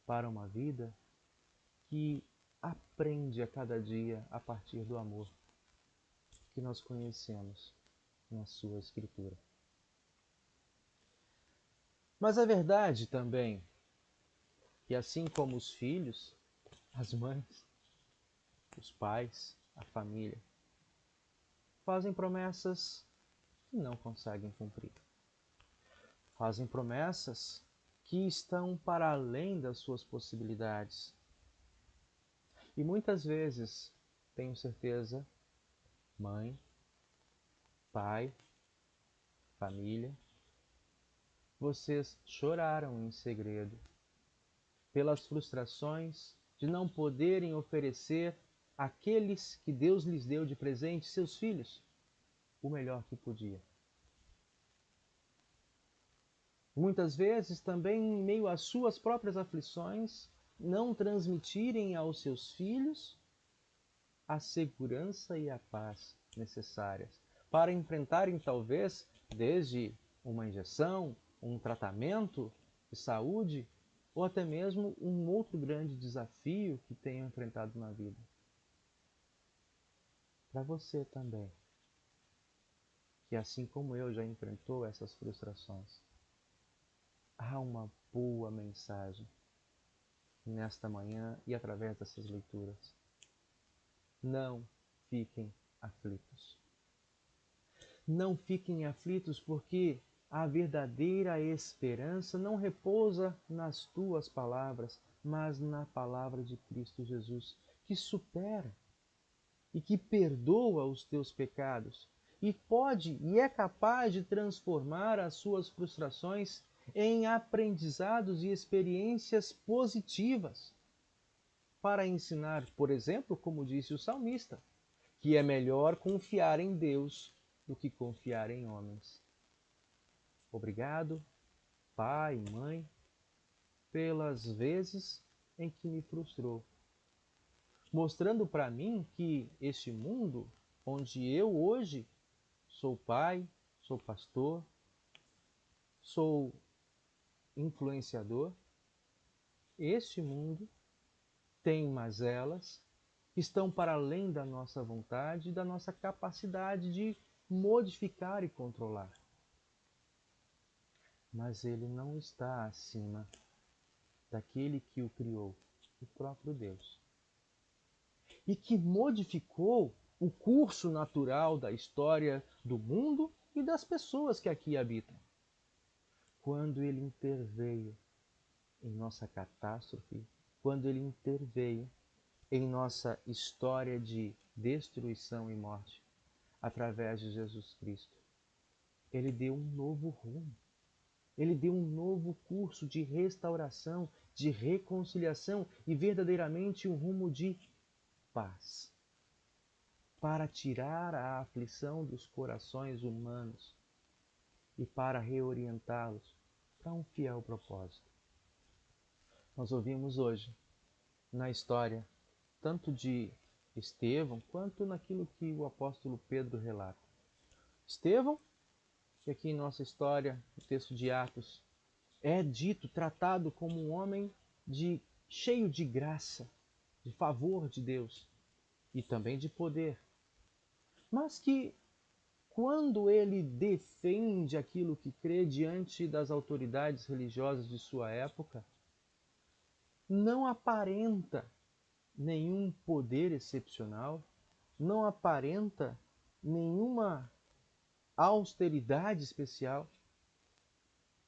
para uma vida que aprende a cada dia a partir do amor que nós conhecemos na sua Escritura. Mas é verdade também que, assim como os filhos, as mães, os pais, a família, fazem promessas que não conseguem cumprir. Fazem promessas que estão para além das suas possibilidades. E muitas vezes, tenho certeza, mãe, pai, família, vocês choraram em segredo pelas frustrações de não poderem oferecer àqueles que Deus lhes deu de presente, seus filhos, o melhor que podia. Muitas vezes também em meio às suas próprias aflições, não transmitirem aos seus filhos a segurança e a paz necessárias para enfrentarem talvez desde uma injeção, um tratamento de saúde ou até mesmo um outro grande desafio que tenham enfrentado na vida. Para você também, que assim como eu já enfrentou essas frustrações, há uma boa mensagem nesta manhã e através dessas leituras. Não fiquem aflitos. Não fiquem aflitos porque a verdadeira esperança não repousa nas tuas palavras, mas na palavra de Cristo Jesus, que supera e que perdoa os teus pecados e pode e é capaz de transformar as suas frustrações em aprendizados e experiências positivas para ensinar, por exemplo, como disse o salmista, que é melhor confiar em Deus do que confiar em homens. Obrigado, pai e mãe, pelas vezes em que me frustrou, mostrando para mim que este mundo onde eu hoje sou pai, sou pastor, sou influenciador, este mundo tem mazelas que estão para além da nossa vontade e da nossa capacidade de modificar e controlar. Mas ele não está acima daquele que o criou, o próprio Deus, e que modificou o curso natural da história do mundo e das pessoas que aqui habitam. Quando ele interveio em nossa catástrofe, quando ele interveio em nossa história de destruição e morte, através de Jesus Cristo, ele deu um novo rumo. Ele deu um novo curso de restauração, de reconciliação e verdadeiramente um rumo de paz, para tirar a aflição dos corações humanos e para reorientá-los para um fiel propósito. Nós ouvimos hoje na história tanto de Estevão quanto naquilo que o apóstolo Pedro relata. Estevão, que aqui em nossa história, no texto de Atos, é dito, tratado como um homem cheio de graça, de favor de Deus e também de poder, mas que quando ele defende aquilo que crê diante das autoridades religiosas de sua época, não aparenta nenhum poder excepcional, não aparenta nenhuma austeridade especial.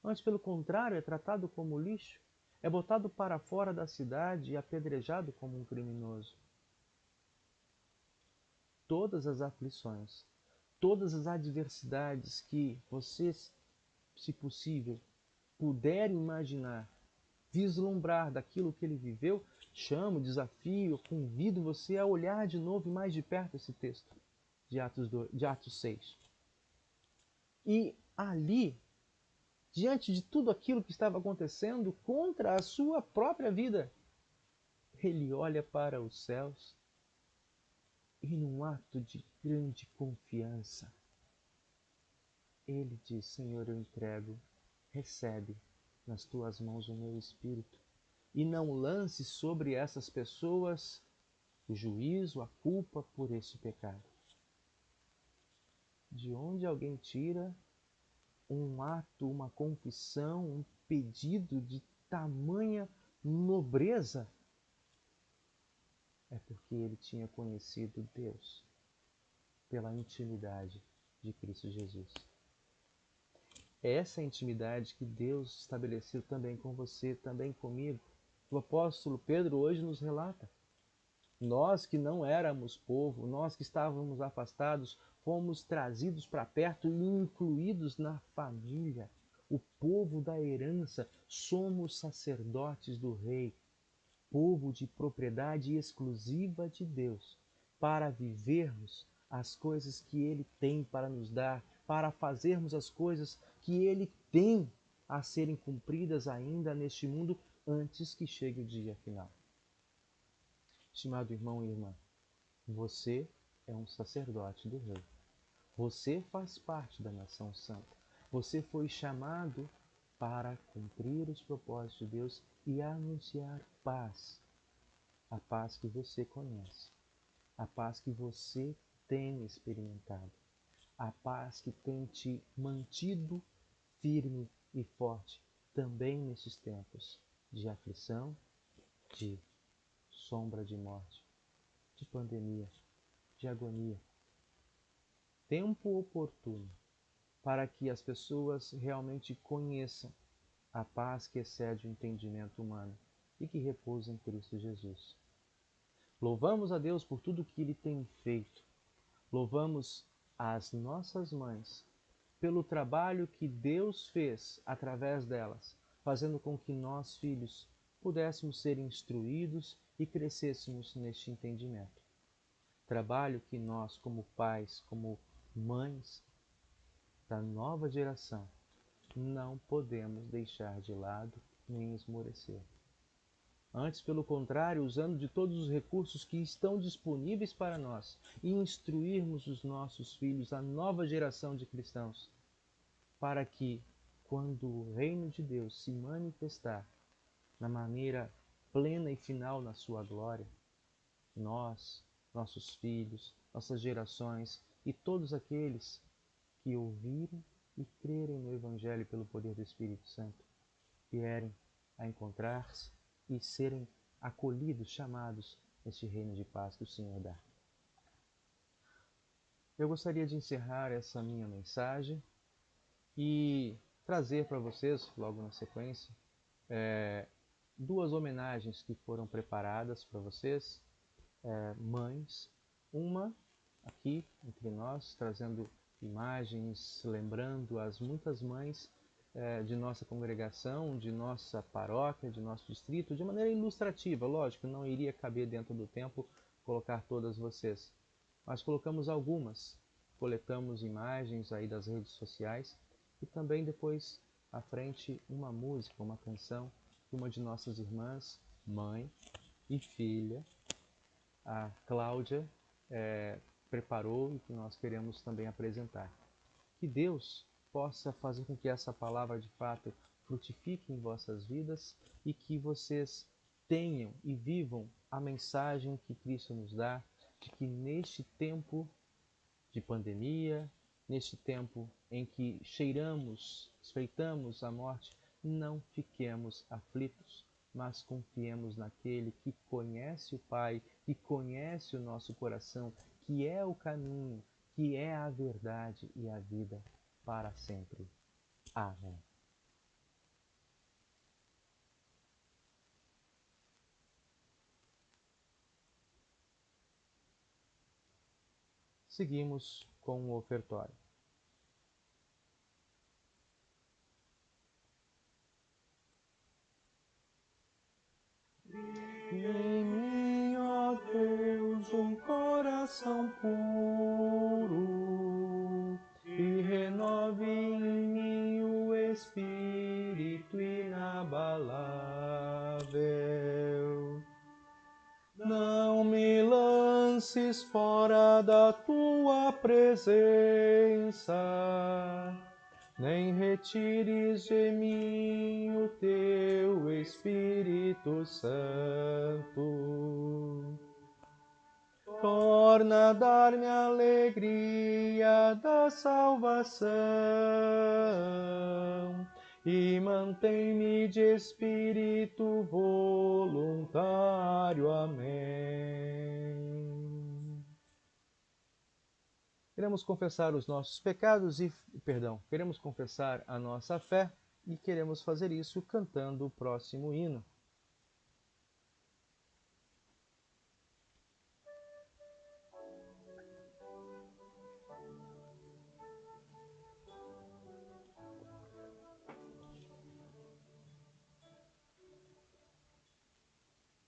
Antes, pelo contrário, é tratado como lixo, é botado para fora da cidade e apedrejado como um criminoso. Todas as aflições, todas as adversidades que vocês, se possível, puderem imaginar, vislumbrar daquilo que ele viveu, chamo, desafio, convido você a olhar de novo e mais de perto esse texto de Atos 6. E ali, diante de tudo aquilo que estava acontecendo contra a sua própria vida, ele olha para os céus e, num ato de grande confiança, ele diz: Senhor, eu entrego, recebe nas tuas mãos o meu espírito, e não lance sobre essas pessoas o juízo, a culpa por esse pecado. De onde alguém tira um ato, uma confissão, um pedido de tamanha nobreza? É porque ele tinha conhecido Deus pela intimidade de Cristo Jesus. É essa intimidade que Deus estabeleceu também com você, também comigo. O apóstolo Pedro hoje nos relata. Nós que não éramos povo, nós que estávamos afastados, fomos trazidos para perto e incluídos na família, o povo da herança. Somos sacerdotes do Rei, povo de propriedade exclusiva de Deus, para vivermos as coisas que Ele tem para nos dar, para fazermos as coisas que Ele tem a serem cumpridas ainda neste mundo antes que chegue o dia final. Estimado irmão e irmã, você é um sacerdote do Rei. Você faz parte da nação santa. Você foi chamado para cumprir os propósitos de Deus e anunciar paz. A paz que você conhece. A paz que você tem experimentado. A paz que tem te mantido firme e forte também nesses tempos de aflição, de sombra de morte, de pandemia, de agonia. Tempo oportuno para que as pessoas realmente conheçam a paz que excede o entendimento humano e que repousa em Cristo Jesus. Louvamos a Deus por tudo que Ele tem feito. Louvamos as nossas mães pelo trabalho que Deus fez através delas, fazendo com que nós, filhos, pudéssemos ser instruídos e crescêssemos neste entendimento. Trabalho que nós, como pais, como mães da nova geração, não podemos deixar de lado nem esmorecer. Antes, pelo contrário, usando de todos os recursos que estão disponíveis para nós e instruirmos os nossos filhos, a nova geração de cristãos, para que, quando o reino de Deus se manifestar na maneira plena e final na sua glória, nós, nossos filhos, nossas gerações e todos aqueles que ouvirem e crerem no Evangelho pelo poder do Espírito Santo, vierem a encontrar-se e serem acolhidos, chamados neste reino de paz que o Senhor dá. Eu gostaria de encerrar essa minha mensagem e trazer para vocês, logo na sequência, duas homenagens que foram preparadas para vocês, mães. Uma aqui entre nós, trazendo imagens, lembrando as muitas mães de nossa congregação, de nossa paróquia, de nosso distrito, de maneira ilustrativa. Lógico, não iria caber dentro do tempo colocar todas vocês, mas colocamos algumas, coletamos imagens aí das redes sociais e também depois à frente uma música, uma canção que uma de nossas irmãs, mãe e filha, a Cláudia, preparou e que nós queremos também apresentar. Que Deus possa fazer com que essa palavra de fato frutifique em vossas vidas e que vocês tenham e vivam a mensagem que Cristo nos dá, de que neste tempo de pandemia, neste tempo em que espreitamos a morte, não fiquemos aflitos, mas confiemos naquele que conhece o Pai, que conhece o nosso coração, que é o caminho, que é a verdade e a vida para sempre. Amém. Seguimos com o ofertório. Em mim, ó Deus, um coração puro e renove em mim o espírito inabalável. Não me lances fora da tua presença, nem retires de mim o teu Espírito Santo. Torna a dar-me a alegria da salvação e mantém-me de espírito voluntário. Amém. Queremos confessar os nossos pecados queremos confessar a nossa fé e queremos fazer isso cantando o próximo hino.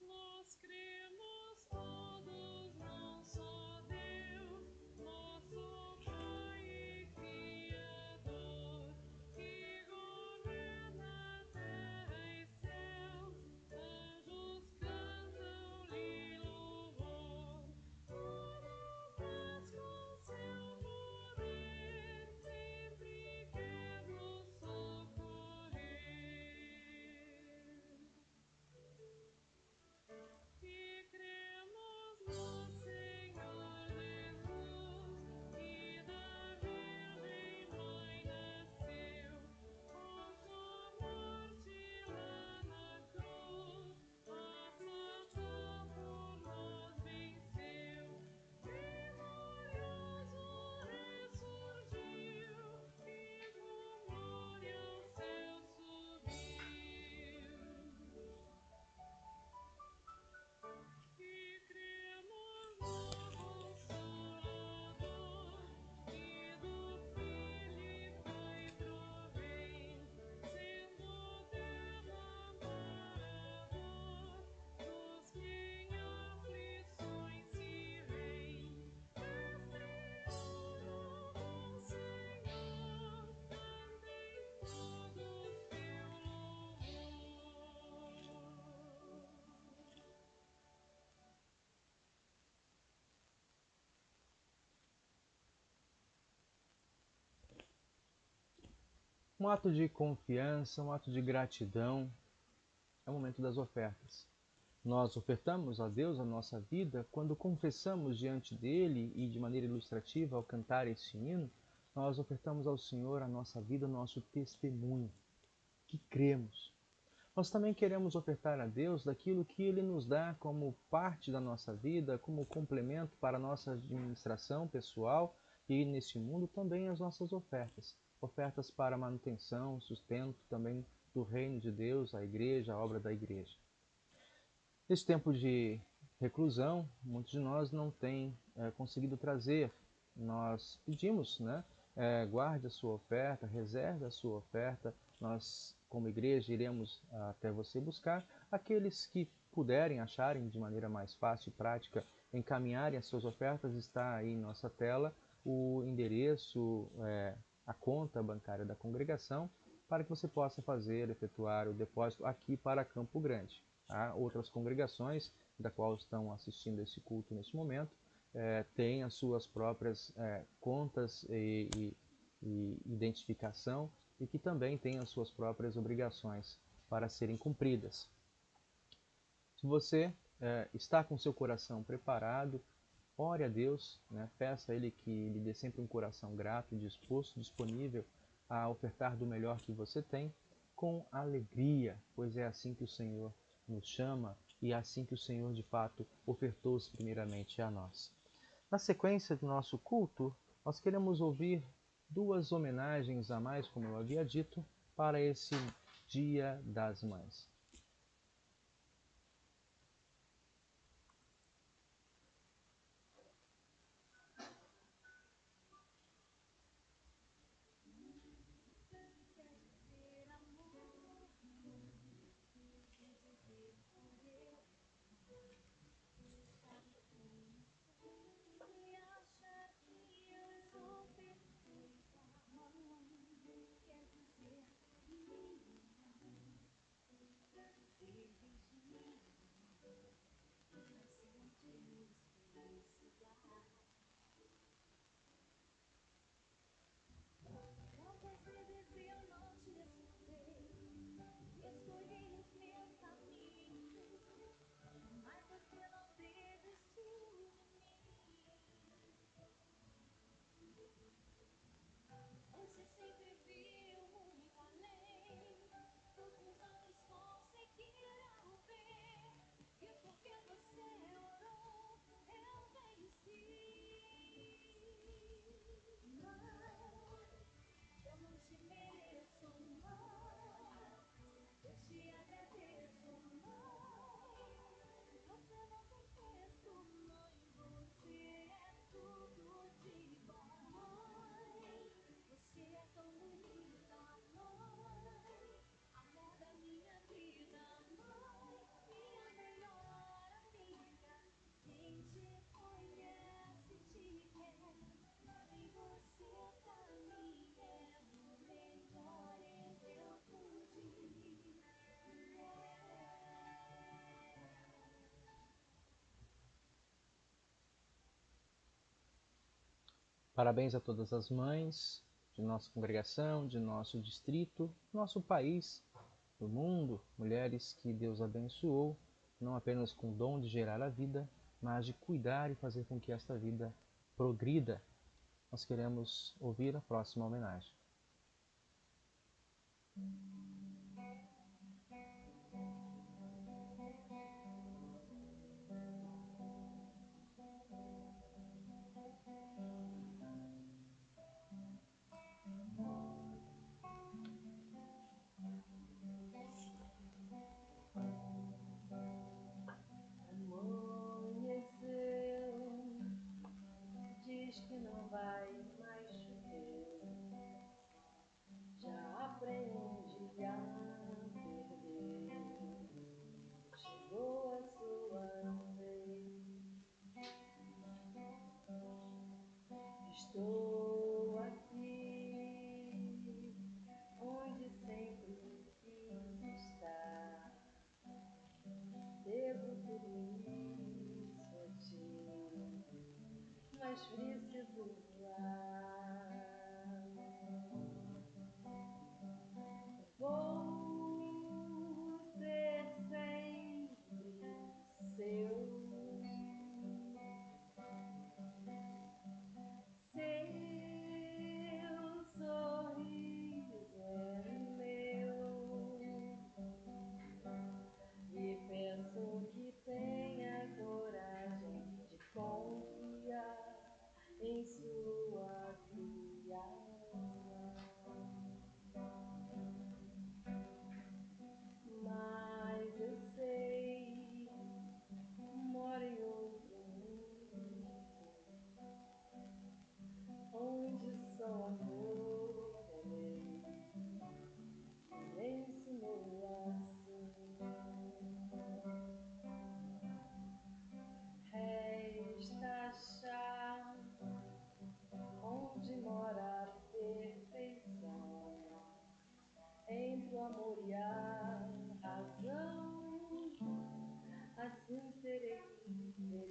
Nós cremos todos num só Deus, nosso Pai e Criador, que governa Um ato de confiança, um ato de gratidão, é o momento das ofertas. Nós ofertamos a Deus a nossa vida quando confessamos diante dele e de maneira ilustrativa ao cantar esse hino, nós ofertamos ao Senhor a nossa vida, o nosso testemunho, que cremos. Nós também queremos ofertar a Deus daquilo que Ele nos dá como parte da nossa vida, como complemento para a nossa administração pessoal e nesse mundo também as nossas ofertas. Ofertas para manutenção, sustento também do reino de Deus, a igreja, a obra da igreja. Nesse tempo de reclusão, muitos de nós não têm conseguido trazer. Nós pedimos, guarde a sua oferta, reserve a sua oferta. Nós, como igreja, iremos até você buscar. Aqueles que puderem, acharem de maneira mais fácil e prática, encaminharem as suas ofertas, está aí em nossa tela o endereço, a conta bancária da congregação, para que você possa efetuar o depósito aqui para Campo Grande. Há outras congregações da qual estão assistindo esse culto nesse momento, têm as suas próprias contas e identificação e que também têm as suas próprias obrigações para serem cumpridas. Se você está com seu coração preparado, ore a Deus, peça a Ele que lhe dê sempre um coração grato, disposto, disponível a ofertar do melhor que você tem, com alegria, pois é assim que o Senhor nos chama e é assim que o Senhor de fato ofertou-se primeiramente a nós. Na sequência do nosso culto, nós queremos ouvir duas homenagens a mais, como eu havia dito, para esse Dia das Mães. Parabéns a todas as mães de nossa congregação, de nosso distrito, nosso país, do mundo, mulheres que Deus abençoou, não apenas com o dom de gerar a vida, mas de cuidar e fazer com que esta vida progrida. Nós queremos ouvir a próxima homenagem. Diz que não vai mais chover. Já aprendi amor é lei, me ensinou assim. Resta achar onde mora a perfeição, entre o amor e a razão, assim serei feliz.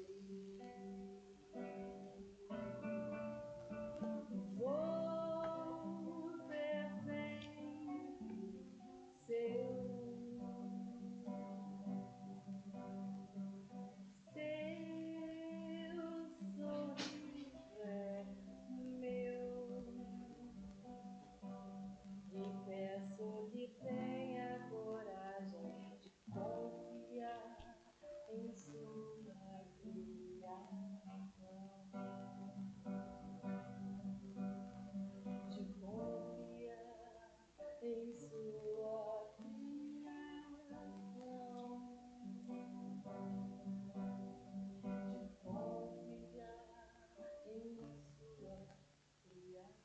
Vou ser sempre seu sorriso é meu, e peço-lhe tenha coragem de confiar em sua criação, de confiar em sua criação, de confiar em sua criação.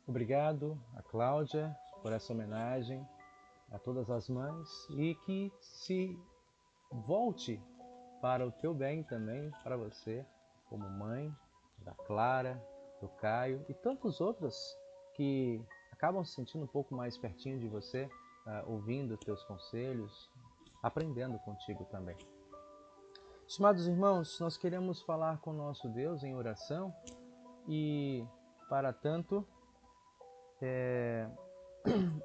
Obrigado a Cláudia por essa homenagem a todas as mães e que se volte para o teu bem também, para você, como mãe da Clara, do Caio e tantos outros que acabam se sentindo um pouco mais pertinho de você, ouvindo teus conselhos, aprendendo contigo também. Estimados irmãos, nós queremos falar com o nosso Deus em oração e, para tanto,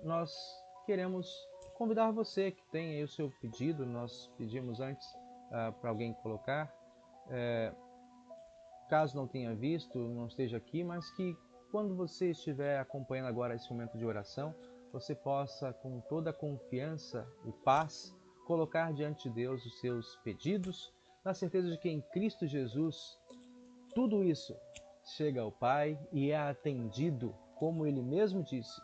nós queremos convidar você que tem aí o seu pedido. Nós pedimos antes para alguém colocar, caso não tenha visto, não esteja aqui, mas que quando você estiver acompanhando agora esse momento de oração, você possa com toda a confiança e paz colocar diante de Deus os seus pedidos, na certeza de que em Cristo Jesus tudo isso chega ao Pai e é atendido, como Ele mesmo disse: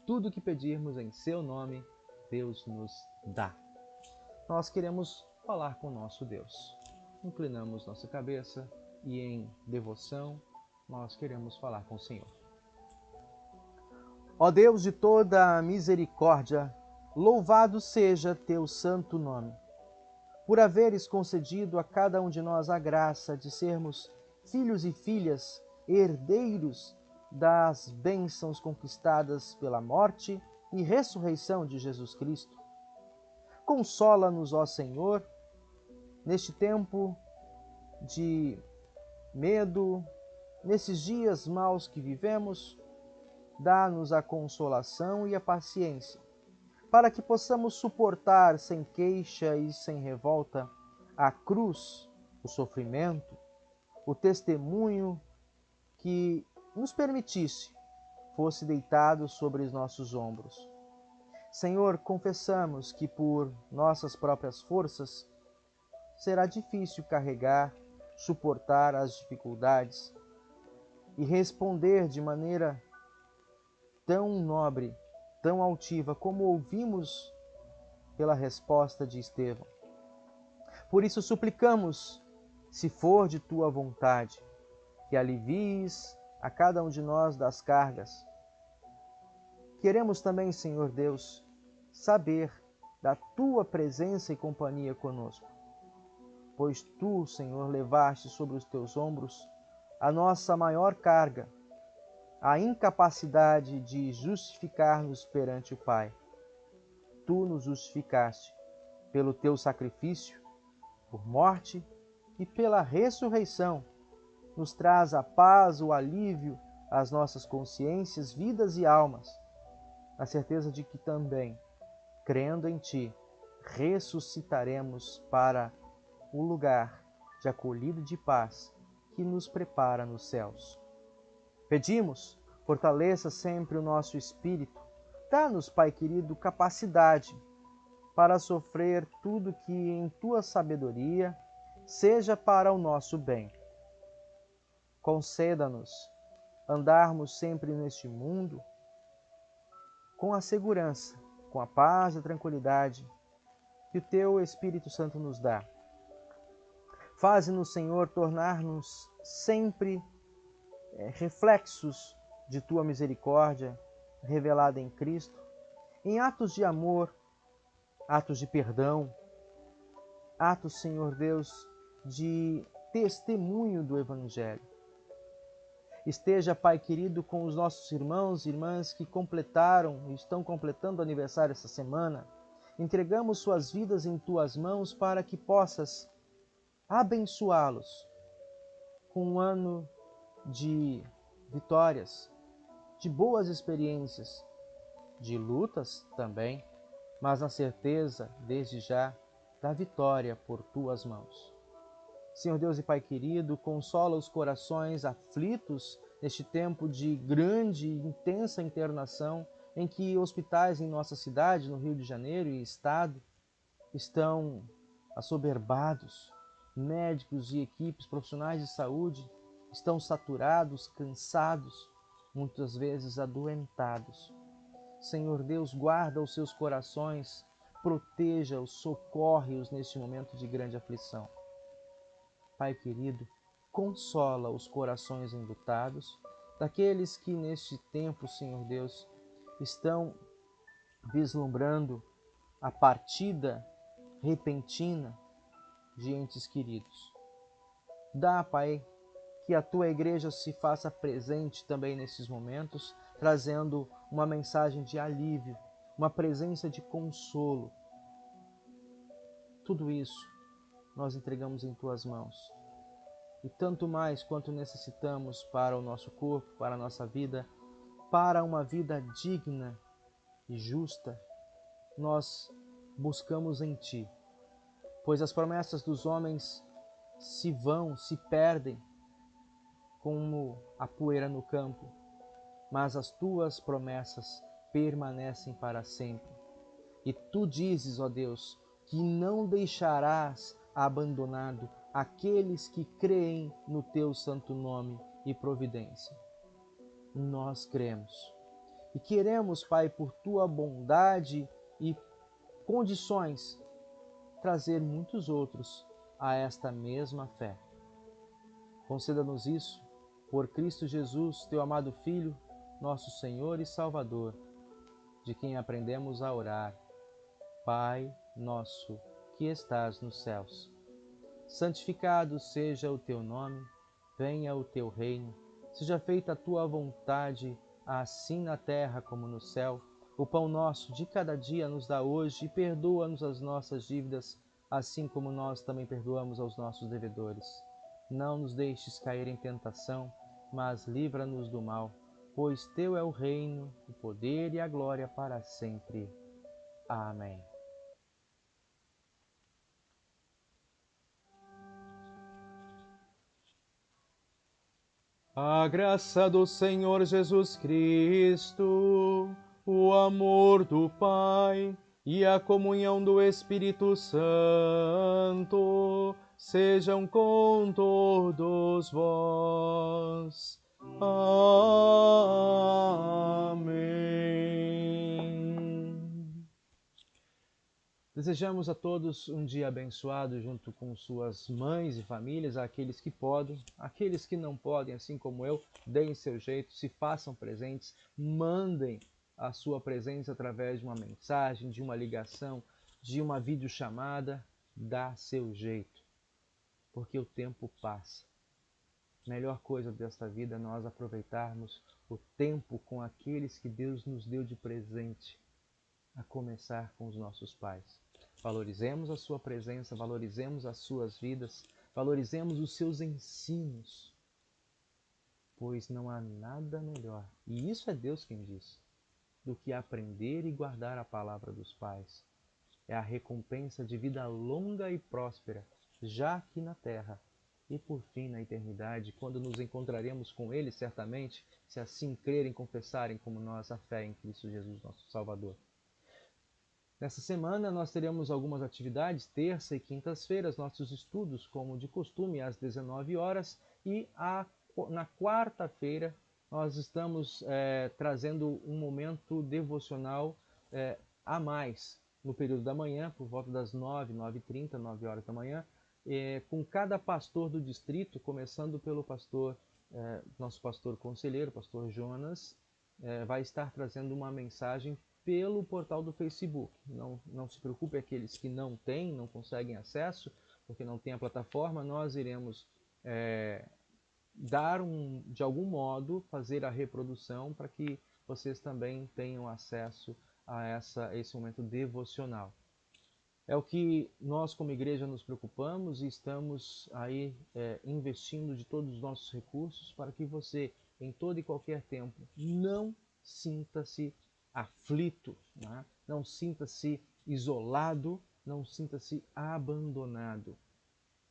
tudo o que pedirmos em seu nome, Deus nos dá. Nós queremos falar com o nosso Deus. Inclinamos nossa cabeça e em devoção nós queremos falar com o Senhor. Ó Deus de toda a misericórdia, louvado seja teu santo nome, por haveres concedido a cada um de nós a graça de sermos filhos e filhas, herdeiros das bênçãos conquistadas pela morte e ressurreição de Jesus Cristo. Consola-nos, ó Senhor, neste tempo de medo, nesses dias maus que vivemos, dá-nos a consolação e a paciência, para que possamos suportar sem queixa e sem revolta a cruz, o sofrimento, o testemunho que nos permitisse fosse deitado sobre os nossos ombros. Senhor, confessamos que por nossas próprias forças será difícil carregar, suportar as dificuldades e responder de maneira tão nobre, tão altiva como ouvimos pela resposta de Estevão. Por isso suplicamos, se for de tua vontade, que alivies a cada um de nós das cargas. Queremos também, Senhor Deus, saber da tua presença e companhia conosco, pois tu, Senhor, levaste sobre os teus ombros a nossa maior carga, a incapacidade de justificar-nos perante o Pai. Tu nos justificaste pelo teu sacrifício, por morte e pela ressurreição. Nos traz a paz, o alívio às nossas consciências, vidas e almas, na certeza de que também, crendo em Ti, ressuscitaremos para o lugar de acolhida e de paz que nos prepara nos céus. Pedimos, fortaleça sempre o nosso espírito. Dá-nos, Pai querido, capacidade para sofrer tudo que em Tua sabedoria seja para o nosso bem. Conceda-nos andarmos sempre neste mundo com a segurança, com a paz e a tranquilidade que o Teu Espírito Santo nos dá. Faze-nos, Senhor, tornar-nos sempre reflexos de Tua misericórdia revelada em Cristo, em atos de amor, atos de perdão, atos, Senhor Deus, de testemunho do Evangelho. Esteja, Pai querido, com os nossos irmãos e irmãs que completaram e estão completando o aniversário essa semana. Entregamos suas vidas em Tuas mãos para que possas abençoá-los com um ano de vitórias, de boas experiências, de lutas também, mas na certeza, desde já, da vitória por Tuas mãos. Senhor Deus e Pai querido, consola os corações aflitos neste tempo de grande e intensa internação em que hospitais em nossa cidade, no Rio de Janeiro e estado, estão assoberbados. Médicos e equipes profissionais de saúde estão saturados, cansados, muitas vezes adoentados. Senhor Deus, guarda os seus corações, proteja-os, socorre-os neste momento de grande aflição. Pai querido, consola os corações enlutados, daqueles que neste tempo, Senhor Deus, estão vislumbrando a partida repentina de entes queridos. Dá, Pai, que a Tua Igreja se faça presente também nesses momentos, trazendo uma mensagem de alívio, uma presença de consolo. Tudo isso nós entregamos em Tuas mãos. E tanto mais quanto necessitamos para o nosso corpo, para a nossa vida, para uma vida digna e justa, nós buscamos em Ti. Pois as promessas dos homens se vão, se perdem, como a poeira no campo, mas as Tuas promessas permanecem para sempre. E Tu dizes, ó Deus, que não deixarás abandonado aqueles que creem no Teu santo nome e providência. Nós cremos e queremos, Pai, por Tua bondade e condições, trazer muitos outros a esta mesma fé. Conceda-nos isso por Cristo Jesus, Teu amado Filho, nosso Senhor e Salvador, de quem aprendemos a orar. Pai nosso que estás nos céus, santificado seja o Teu nome, venha o Teu reino, seja feita a Tua vontade, assim na terra como no céu. O pão nosso de cada dia nos dá hoje e perdoa-nos as nossas dívidas, assim como nós também perdoamos aos nossos devedores. Não nos deixes cair em tentação, mas livra-nos do mal, pois Teu é o reino, o poder e a glória para sempre. Amém. A graça do Senhor Jesus Cristo, o amor do Pai e a comunhão do Espírito Santo sejam com todos vós. Amém. Desejamos a todos um dia abençoado junto com suas mães e famílias, aqueles que podem, aqueles que não podem, assim como eu, deem seu jeito, se façam presentes, mandem a sua presença através de uma mensagem, de uma ligação, de uma videochamada, dá seu jeito, porque o tempo passa. A melhor coisa desta vida é nós aproveitarmos o tempo com aqueles que Deus nos deu de presente, a começar com os nossos pais. Valorizemos a sua presença, valorizemos as suas vidas, valorizemos os seus ensinos, pois não há nada melhor, e isso é Deus quem diz, do que aprender e guardar a palavra dos pais. É a recompensa de vida longa e próspera, já aqui na terra, e por fim na eternidade, quando nos encontraremos com Ele, certamente, se assim crerem e confessarem como nós a fé em Cristo Jesus, nosso Salvador. Nessa semana nós teremos algumas atividades, terça e quintas-feiras, nossos estudos, como de costume, às 19 horas, e na quarta-feira nós estamos trazendo um momento devocional a mais, no período da manhã, por volta das 9, 9h30, 9 horas da manhã, com cada pastor do distrito, começando pelo nosso pastor conselheiro, pastor Jonas, vai estar trazendo uma mensagem pelo portal do Facebook. Não se preocupe aqueles que não têm, não conseguem acesso, porque não tem a plataforma, nós iremos de algum modo, fazer a reprodução para que vocês também tenham acesso a esse momento devocional. É o que nós como igreja nos preocupamos e estamos aí investindo de todos os nossos recursos para que você, em todo e qualquer tempo, não sinta-se aflito, né? Não sinta-se isolado, não sinta-se abandonado.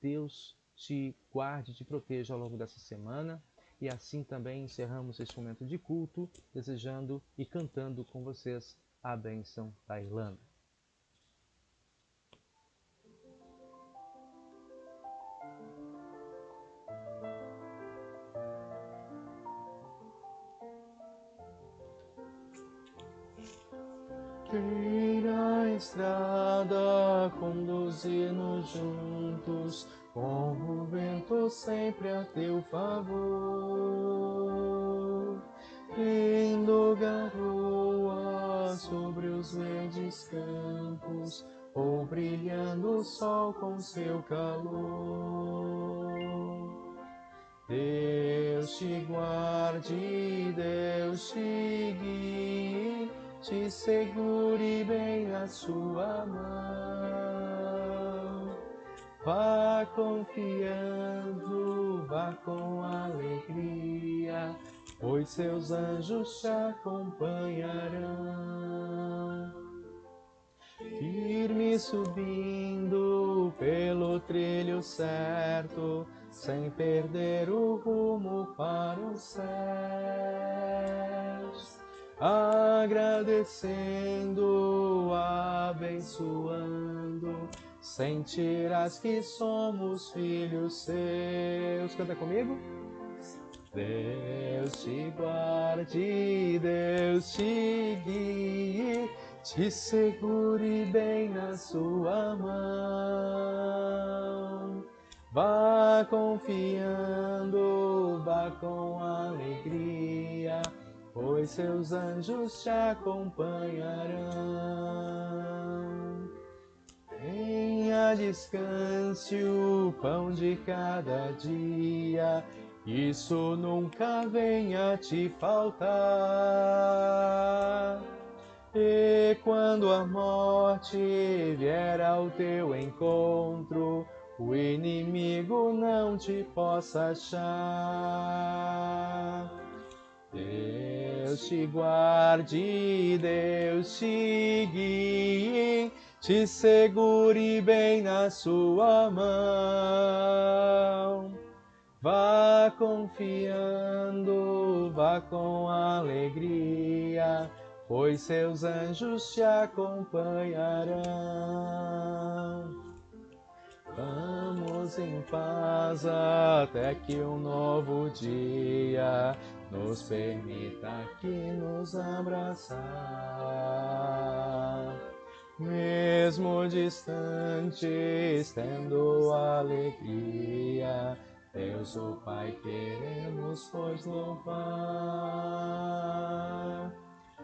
Deus te guarde, te proteja ao longo dessa semana e assim também encerramos esse momento de culto, desejando e cantando com vocês a bênção da Irlanda. Queira a estrada conduzir-nos juntos, com o vento sempre a teu favor. Indo garoa sobre os verdes campos, ou brilhando o sol com seu calor. Deus te guarde, Deus te guie, te segure bem na sua mão. Vá confiando, vá com alegria, pois seus anjos te acompanharão. Firme subindo pelo trilho certo, sem perder o rumo para os céus. Agradecendo, abençoando, sentirás que somos filhos seus. Canta comigo. Deus te guarde, Deus te guie, te segure bem na sua mão. Vá confiando, vá com alegria, pois seus anjos te acompanharão. Tenha descanse o pão de cada dia, isso nunca venha te faltar. E quando a morte vier ao teu encontro, o inimigo não te possa achar. Deus te guarde, Deus te guie, te segure bem na sua mão. Vá confiando, vá com alegria, pois seus anjos te acompanharão. Vamos em paz até que um novo dia nos permita aqui nos abraçar. Mesmo distantes, tendo alegria, Deus o Pai queremos pois louvar.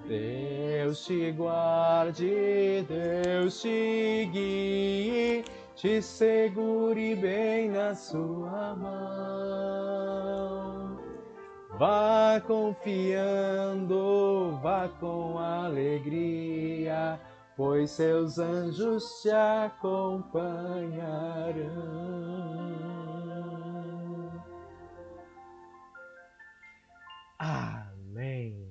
Deus te guarde, Deus te guie, te segure bem na sua mão. Vá confiando, vá com alegria, pois seus anjos te acompanharão. Amém.